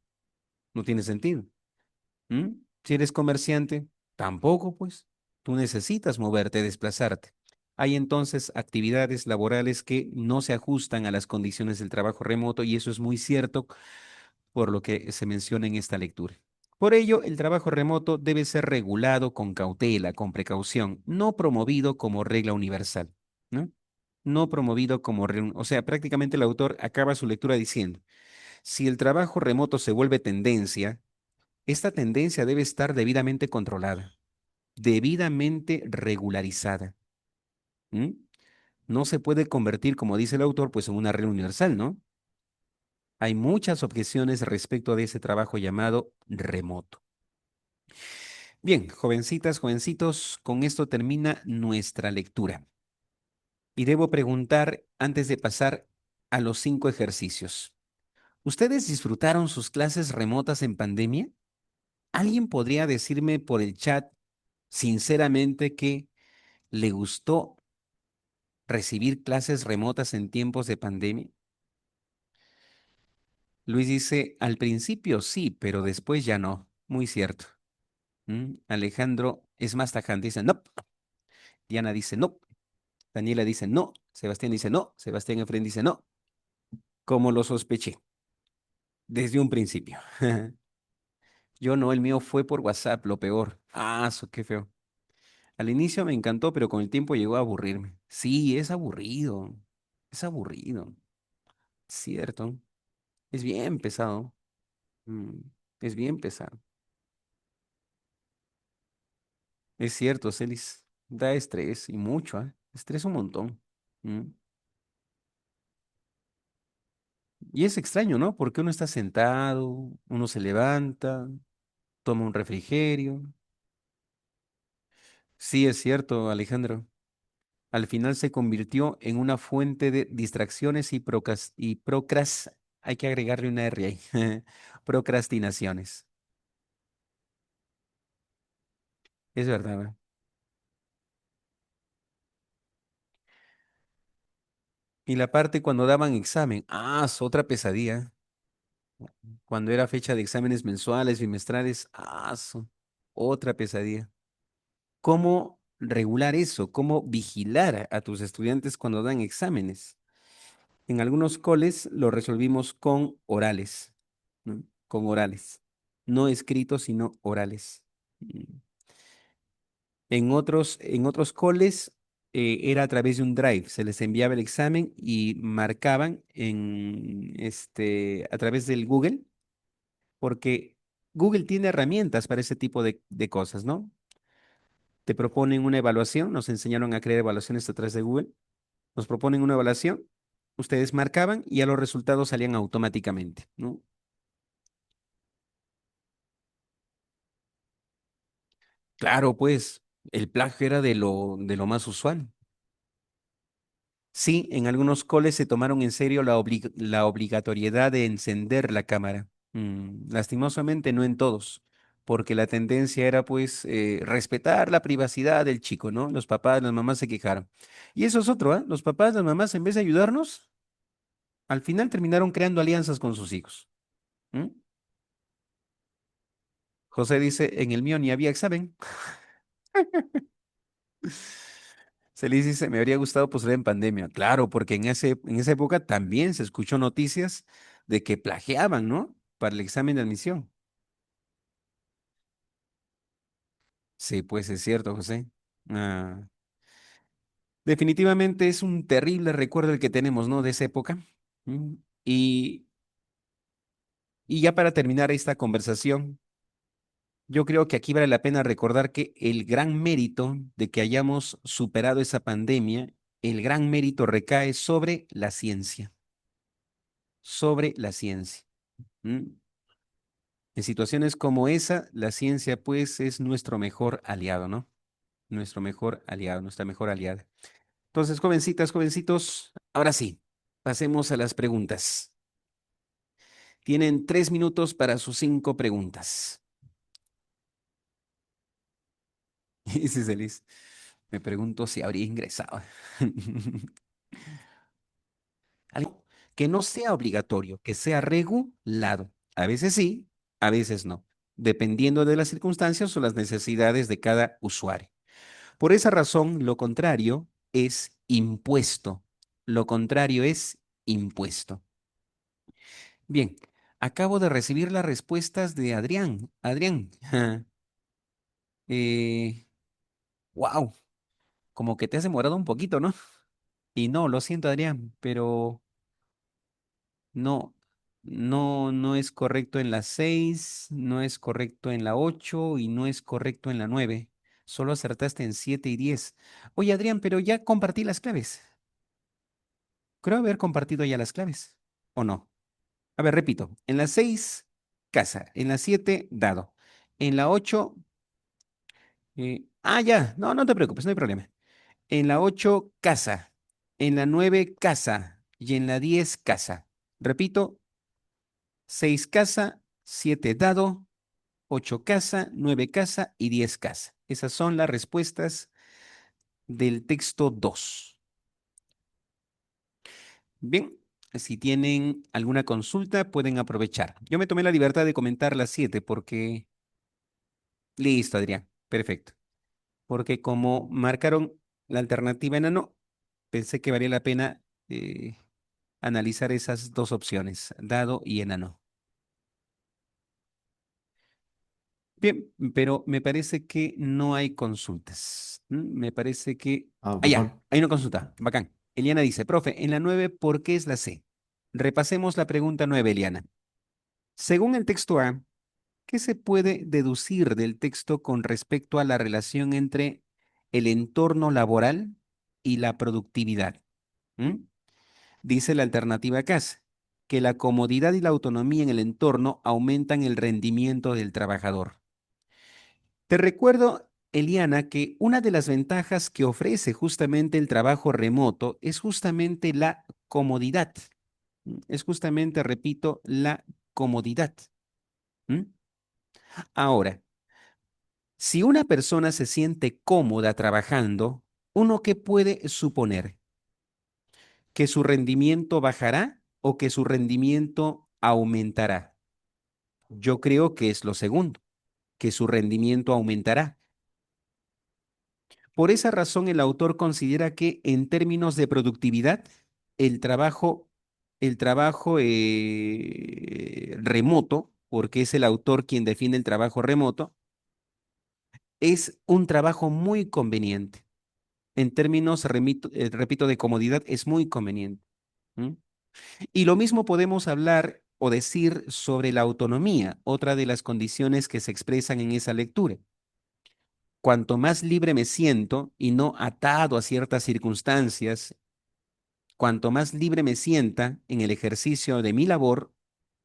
No tiene sentido. ¿Mm? Si eres comerciante, tampoco, pues. Tú necesitas moverte, desplazarte. Hay entonces actividades laborales que no se ajustan a las condiciones del trabajo remoto y eso es muy cierto por lo que se menciona en esta lectura. Por ello, el trabajo remoto debe ser regulado con cautela, con precaución, no promovido como regla universal, ¿no? No promovido como regla, o sea, prácticamente el autor acaba su lectura diciendo, si el trabajo remoto se vuelve tendencia, esta tendencia debe estar debidamente controlada, debidamente regularizada. ¿M? No se puede convertir, como dice el autor, pues en una regla universal, ¿no? Hay muchas objeciones respecto de ese trabajo llamado remoto. Bien, jovencitas, jovencitos, con esto termina nuestra lectura. Y debo preguntar, antes de pasar a los 5 ejercicios, ¿ustedes disfrutaron sus clases remotas en pandemia? ¿Alguien podría decirme por el chat sinceramente que le gustó recibir clases remotas en tiempos de pandemia? Luis dice, al principio sí, pero después ya no. Muy cierto. Alejandro es más tajante, dice, no. Diana dice, no. Daniela dice, no. Sebastián dice, no. Sebastián Efren dice, no. Como lo sospeché desde un principio. Yo no, el mío fue por WhatsApp, lo peor. Ah, eso qué feo. Al inicio me encantó, pero con el tiempo llegó a aburrirme. Sí, es aburrido. Es aburrido. Cierto. Es bien pesado. Mm, es bien pesado. Es cierto, Celis. Da estrés y mucho, ¿ah? Estrés un montón. Mm. Y es extraño, ¿no? Porque uno está sentado, uno se levanta, toma un refrigerio. Sí, es cierto, Alejandro. Al final se convirtió en una fuente de distracciones hay que agregarle una R ahí. Procrastinaciones. Es verdad, ¿verdad? Y la parte cuando daban examen. Ah, es otra pesadilla. Cuando era fecha de exámenes mensuales, bimestrales, otra pesadilla. ¿Cómo regular eso? ¿Cómo vigilar a tus estudiantes cuando dan exámenes? En algunos coles lo resolvimos con orales, ¿no? Con orales. No escritos, sino orales. Mm. En otros coles era a través de un drive. Se les enviaba el examen y marcaban a través del Google porque Google tiene herramientas para ese tipo de cosas, ¿no? Te proponen una evaluación, nos enseñaron a crear evaluaciones a través de Google, nos proponen una evaluación, ustedes marcaban y ya los resultados salían automáticamente, ¿no? Claro, pues, el plagio era de lo más usual. Sí, en algunos coles se tomaron en serio la obligatoriedad de encender la cámara. Lastimosamente no en todos, porque la tendencia era pues respetar la privacidad del chico, ¿no? Los papás, las mamás se quejaron. Y eso es otro, ¿ah? Los papás, las mamás, en vez de ayudarnos, al final terminaron creando alianzas con sus hijos. ¿Mm? José dice, en el mío ni había examen. Celis dice, me habría gustado postular en pandemia. Claro, porque en esa época también se escuchó noticias de que plagiaban, ¿no? Para el examen de admisión. Sí, pues es cierto, José. Ah, definitivamente es un terrible recuerdo el que tenemos, ¿no? De esa época. Mm, Y, y ya para terminar esta conversación, yo creo que aquí vale la pena recordar que el gran mérito de que hayamos superado esa pandemia, el gran mérito recae sobre la ciencia, sobre la ciencia. ¿Mm? En situaciones como esa, la ciencia pues es nuestro mejor aliado, ¿no? Nuestro mejor aliado, nuestra mejor aliada. Entonces, jovencitas, jovencitos, ahora sí, pasemos a las preguntas. Tienen 3 minutos para sus 5 preguntas. Dice Celis, me pregunto si habría ingresado. Algo que no sea obligatorio, que sea regulado. A veces sí, a veces no, dependiendo de las circunstancias o las necesidades de cada usuario. Por esa razón, lo contrario es impuesto. Lo contrario es impuesto. Bien, acabo de recibir las respuestas de Adrián. Adrián, eh, wow, como que te has demorado un poquito, ¿no? Y no, lo siento, Adrián, pero no, no es correcto en la 6, no es correcto en la 8 y no es correcto en la 9. Solo acertaste en 7 y 10. Oye, Adrián, pero ya compartí las claves. Creo haber compartido ya las claves. ¿O no? A ver, repito. En la 6 casa. En la 7 dado. En la 8 ya. No, no te preocupes, no hay problema. En la 8 casa. En la 9 casa. Y en la 10 casa. Repito, 6 casa, 7 dado, 8 casa, 9 casa y 10 casa. Esas son las respuestas del texto 2. Bien, si tienen alguna consulta, pueden aprovechar. Yo me tomé la libertad de comentar las 7 porque... Listo, Adrián. Perfecto. Porque como marcaron la alternativa enano, pensé que valía la pena eh, analizar esas dos opciones, dado y enano. Bien, pero me parece que no hay consultas. Me parece que... Ah, Ah, ya, perdón. hay una consulta. Bacán. Eliana dice, profe, en la 9, ¿por qué es la C? Repasemos la pregunta 9, Eliana. Según el texto A, ¿qué se puede deducir del texto con respecto a la relación entre el entorno laboral y la productividad? ¿Mm? Dice la alternativa CAS, que la comodidad y la autonomía en el entorno aumentan el rendimiento del trabajador. Te recuerdo, Eliana, que una de las ventajas que ofrece justamente el trabajo remoto es justamente la comodidad. Es justamente, repito, la comodidad. ¿Mm? Ahora, si una persona se siente cómoda trabajando, ¿uno qué puede suponer? ¿Que su rendimiento bajará o que su rendimiento aumentará? Yo creo que es lo segundo, que su rendimiento aumentará. Por esa razón, el autor considera que en términos de productividad, el trabajo, el trabajo remoto, porque es el autor quien define el trabajo remoto, es un trabajo muy conveniente. En términos, repito, de comodidad, es muy conveniente. ¿Mm? Y lo mismo podemos hablar o decir sobre la autonomía, otra de las condiciones que se expresan en esa lectura. Cuanto más libre me siento y no atado a ciertas circunstancias, cuanto más libre me sienta en el ejercicio de mi labor,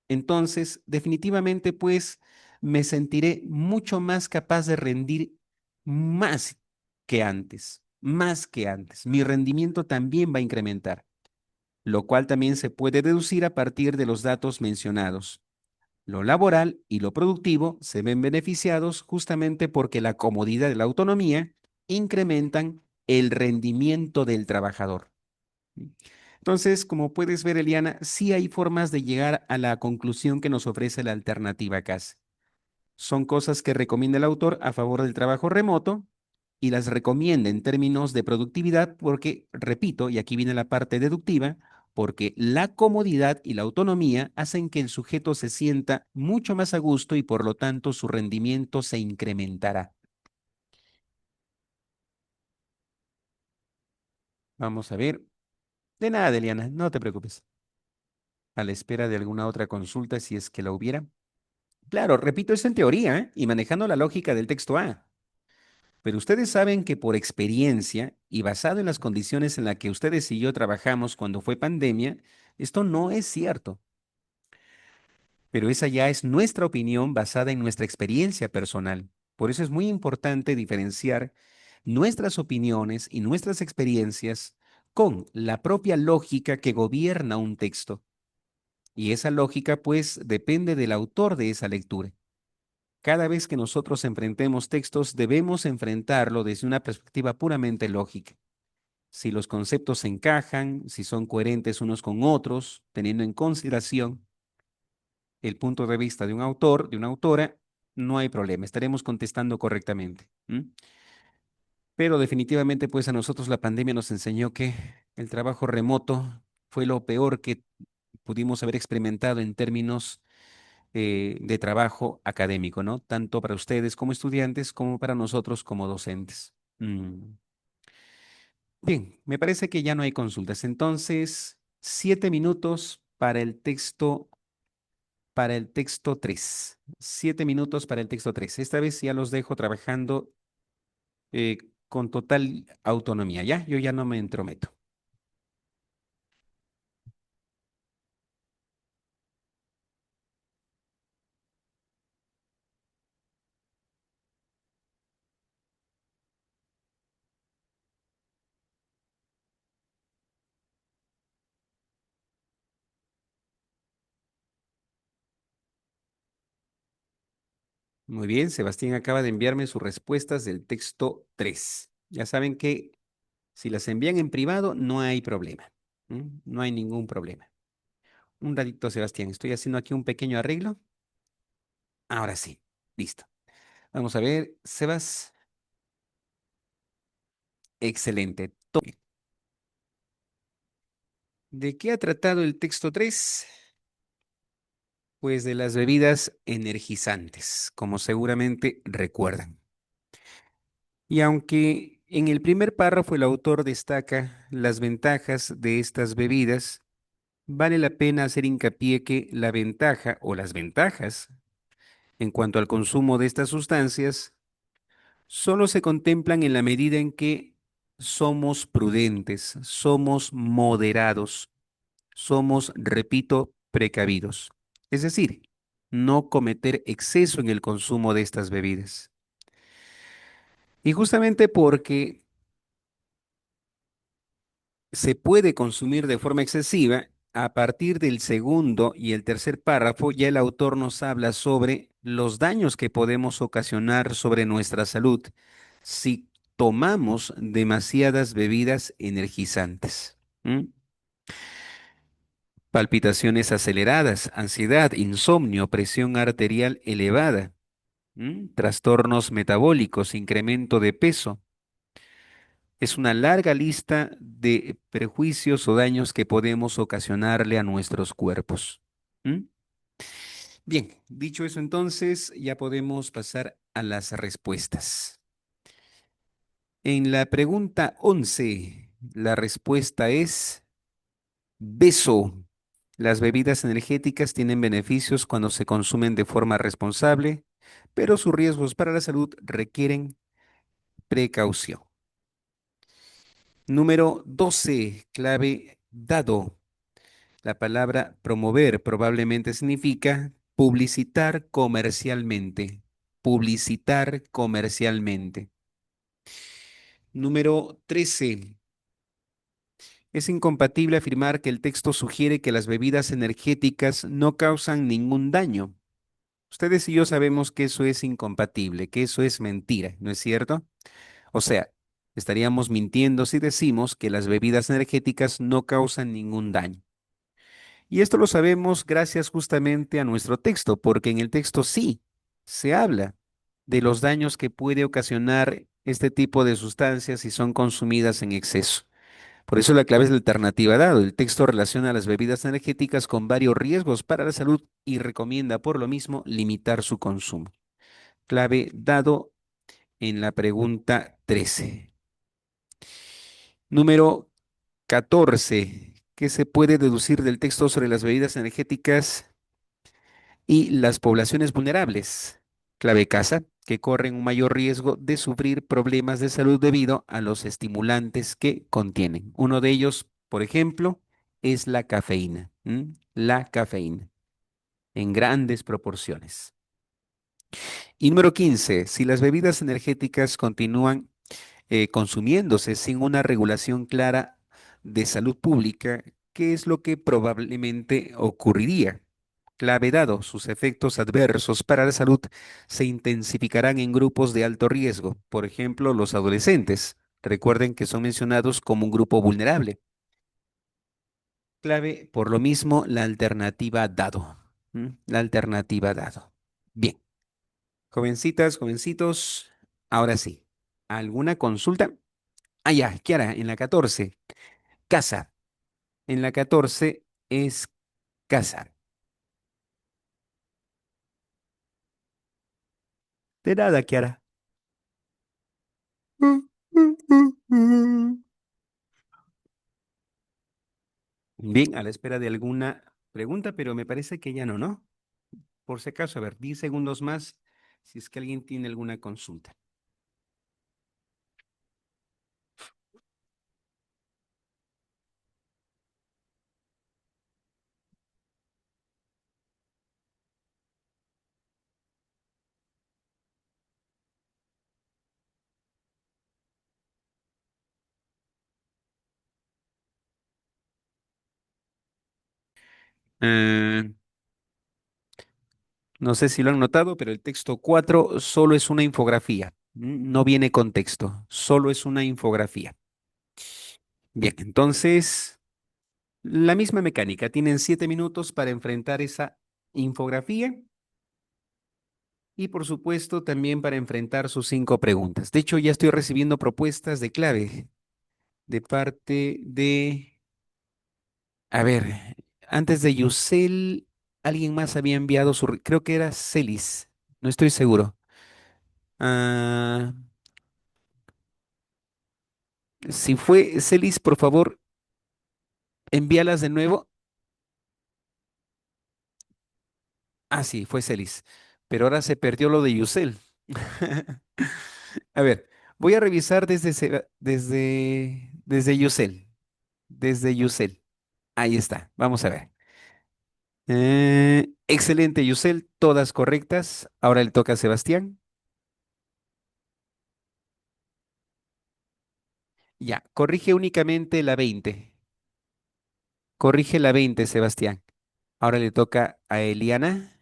entonces definitivamente pues me sentiré mucho más capaz de rendir, más que antes, más que antes. Mi rendimiento también va a incrementar, lo cual también se puede deducir a partir de los datos mencionados. Lo laboral y lo productivo se ven beneficiados justamente porque la comodidad y la autonomía incrementan el rendimiento del trabajador. Entonces, como puedes ver, Eliana, sí hay formas de llegar a la conclusión que nos ofrece la alternativa CAS. Son cosas que recomienda el autor a favor del trabajo remoto y las recomienda en términos de productividad porque, repito, y aquí viene la parte deductiva, porque la comodidad y la autonomía hacen que el sujeto se sienta mucho más a gusto y por lo tanto su rendimiento se incrementará. Vamos a ver. De nada, Eliana, no te preocupes. A la espera de alguna otra consulta si es que la hubiera. Claro, repito, es en teoría, ¿eh? Y manejando la lógica del texto A. Pero ustedes saben que por experiencia y basado en las condiciones en las que ustedes y yo trabajamos cuando fue pandemia, esto no es cierto. Pero esa ya es nuestra opinión basada en nuestra experiencia personal. Por eso es muy importante diferenciar nuestras opiniones y nuestras experiencias con la propia lógica que gobierna un texto. Y esa lógica, pues, depende del autor de esa lectura. Cada vez que nosotros enfrentemos textos, debemos enfrentarlo desde una perspectiva puramente lógica. Si los conceptos se encajan, si son coherentes unos con otros, teniendo en consideración el punto de vista de un autor, de una autora, no hay problema, estaremos contestando correctamente. ¿M? Pero definitivamente, pues a nosotros la pandemia nos enseñó que el trabajo remoto fue lo peor que pudimos haber experimentado en términos de trabajo académico, ¿no? Tanto para ustedes como estudiantes, como para nosotros como docentes. Bien, me parece que ya no hay consultas. Entonces, 7 minutos para el texto 3. 7 minutos para el texto 3. Esta vez ya los dejo trabajando eh, con total autonomía, ¿ya? Yo ya no me entrometo. Muy bien, Sebastián acaba de enviarme sus respuestas del texto 3. Ya saben que si las envían en privado, no hay problema. No hay ningún problema. Un ratito, Sebastián, estoy haciendo aquí un pequeño arreglo. Ahora sí, listo. Vamos a ver, Sebas. Excelente. ¿De qué ha tratado el texto 3? Pues de las bebidas energizantes, como seguramente recuerdan. Y aunque en el primer párrafo el autor destaca las ventajas de estas bebidas, vale la pena hacer hincapié que la ventaja o las ventajas en cuanto al consumo de estas sustancias solo se contemplan en la medida en que somos prudentes, somos moderados, somos, repito, precavidos. Es decir, no cometer exceso en el consumo de estas bebidas. Y justamente porque se puede consumir de forma excesiva, a partir del segundo y el tercer párrafo ya el autor nos habla sobre los daños que podemos ocasionar sobre nuestra salud si tomamos demasiadas bebidas energizantes. ¿M? Palpitaciones aceleradas, ansiedad, insomnio, presión arterial elevada, trastornos metabólicos, incremento de peso. Es una larga lista de perjuicios o daños que podemos ocasionarle a nuestros cuerpos. ¿Mm? Bien, dicho eso entonces, ya podemos pasar a las respuestas. En la pregunta 11, la respuesta es beso. Las bebidas energéticas tienen beneficios cuando se consumen de forma responsable, pero sus riesgos para la salud requieren precaución. Número 12, clave dado. La palabra promover probablemente significa publicitar comercialmente. Publicitar comercialmente. Número 13. Es incompatible afirmar que el texto sugiere que las bebidas energéticas no causan ningún daño. Ustedes y yo sabemos que eso es incompatible, que eso es mentira, ¿no es cierto? O sea, estaríamos mintiendo si decimos que las bebidas energéticas no causan ningún daño. Y esto lo sabemos gracias justamente a nuestro texto, porque en el texto sí se habla de los daños que puede ocasionar este tipo de sustancias si son consumidas en exceso. Por eso la clave es la alternativa dado. El texto relaciona las bebidas energéticas con varios riesgos para la salud y recomienda por lo mismo limitar su consumo. Clave dado en la pregunta 13. Número 14. ¿Qué se puede deducir del texto sobre las bebidas energéticas y las poblaciones vulnerables? Clave casa, que corren un mayor riesgo de sufrir problemas de salud debido a los estimulantes que contienen. Uno de ellos, por ejemplo, es la cafeína. La cafeína, en grandes proporciones. Y número 15, si las bebidas energéticas continúan consumiéndose sin una regulación clara de salud pública, ¿qué es lo que probablemente ocurriría? Clave dado, sus efectos adversos para la salud se intensificarán en grupos de alto riesgo, por ejemplo, los adolescentes. Recuerden que son mencionados como un grupo vulnerable. Clave, por lo mismo, la alternativa dado. La alternativa dado. Bien, jovencitas, jovencitos, ahora sí. ¿Alguna consulta? Ah, ya, Kiara, en la 14, casa. En la 14 es casa. De nada, Kiara. Bien, a la espera de alguna pregunta, pero me parece que ya no, ¿no? Por si acaso, a ver, 10 segundos más si es que alguien tiene alguna consulta. Eh, no sé si lo han notado, pero el texto 4 solo es una infografía. No viene con texto, solo es una infografía. Bien, entonces, la misma mecánica. Tienen 7 minutos para enfrentar esa infografía y, por supuesto, también para enfrentar sus 5 preguntas. De hecho, ya estoy recibiendo propuestas de clave de parte de, a ver, antes de Yusel, alguien más había enviado creo que era Celis, no estoy seguro. Ah, si fue Celis, por favor, envíalas de nuevo. Ah, sí, fue Celis, pero ahora se perdió lo de Yusel. A ver, voy a revisar desde Yusel, desde Yusel. Ahí está, vamos a ver. Excelente, Yusel, todas correctas. Ahora le toca a Sebastián. Ya, corrige únicamente la 20. Corrige la 20, Sebastián. Ahora le toca a Eliana.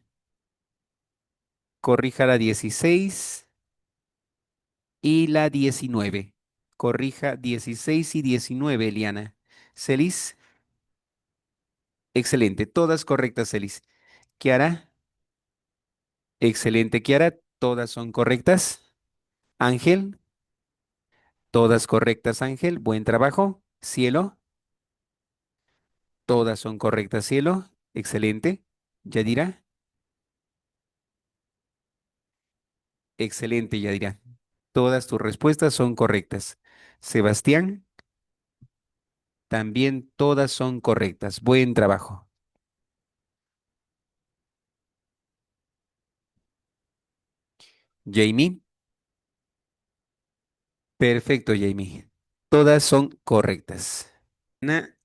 Corrija la 16 y la 19. Corrija 16 y 19, Eliana. Celis, excelente, todas correctas, Celis. Kiara, excelente, Kiara, todas son correctas. Ángel, todas correctas, Ángel, buen trabajo. Cielo, todas son correctas, Cielo, excelente. Yadira, excelente, Yadira. Todas tus respuestas son correctas. Sebastián, también todas son correctas. Buen trabajo. Jamie, perfecto, Jamie. Todas son correctas. Ana,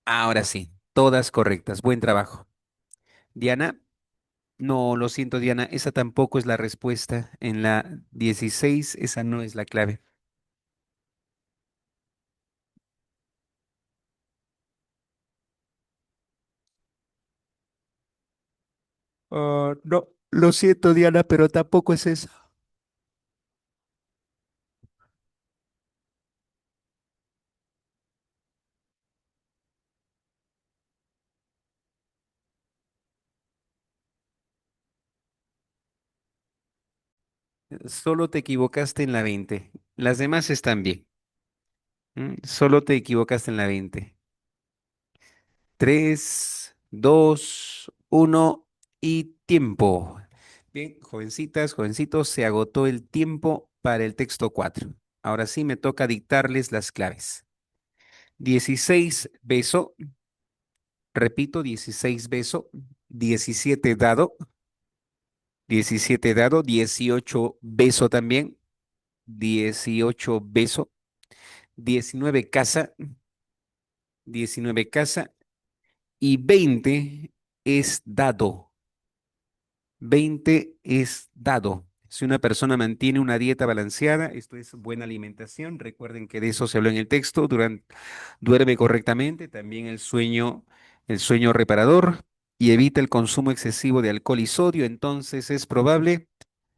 ahora sí, todas correctas. Buen trabajo. Diana, no, lo siento, Diana, esa tampoco es la respuesta. En la 16, esa no es la clave. No, lo siento, Diana, pero tampoco es eso. Solo te equivocaste en la 20. Las demás están bien. Solo te equivocaste en la 20. 3, 2, 1 y tiempo. Bien, jovencitas, jovencitos, se agotó el tiempo para el texto 4. Ahora sí me toca dictarles las claves. 16 beso, repito, 16 beso, 17 dado, 17 dado, 18 beso también, 18 beso, 19 casa, 19 casa y 20 es dado. 20 es dado. Si una persona mantiene una dieta balanceada, esto es buena alimentación. Recuerden que de eso se habló en el texto. Duerme correctamente, también el sueño reparador y evita el consumo excesivo de alcohol y sodio. Entonces es probable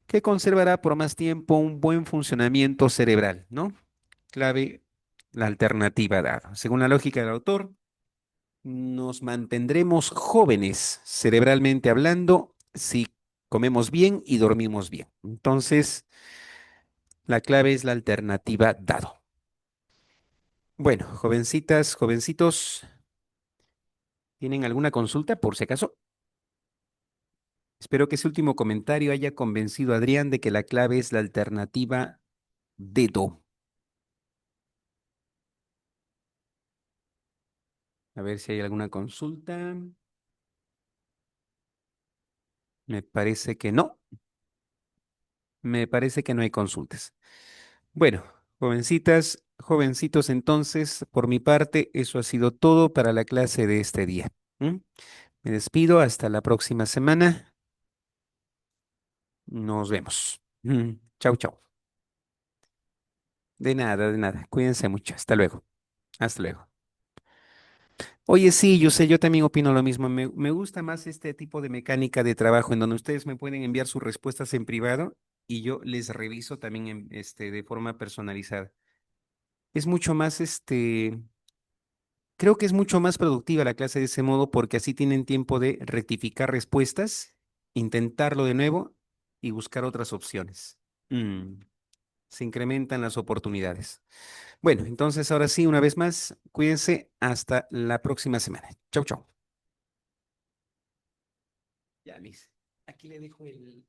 que conservará por más tiempo un buen funcionamiento cerebral, ¿no? Clave, la alternativa dada. Según la lógica del autor, nos mantendremos jóvenes cerebralmente hablando si comemos bien y dormimos bien. Entonces, la clave es la alternativa dado. Bueno, jovencitas, jovencitos, ¿tienen alguna consulta por si acaso? Espero que ese último comentario haya convencido a Adrián de que la clave es la alternativa dedo. A ver si hay alguna consulta. Me parece que no. Me parece que no hay consultas. Bueno, jovencitas, jovencitos, entonces, por mi parte, eso ha sido todo para la clase de este día. ¿M? Me despido, hasta la próxima semana. Nos vemos. Chau, chau. De nada, de nada. Cuídense mucho. Hasta luego. Hasta luego. Oye, sí, yo sé, yo también opino lo mismo. Me gusta más este tipo de mecánica de trabajo en donde ustedes me pueden enviar sus respuestas en privado y yo les reviso también de forma personalizada. Es mucho más, creo que es mucho más productiva la clase de ese modo porque así tienen tiempo de rectificar respuestas, intentarlo de nuevo y buscar otras opciones. Mm, Se incrementan las oportunidades. Bueno, entonces ahora sí, una vez más, cuídense hasta la próxima semana. Chau, chau. Ya, Liz. Aquí le dejo el...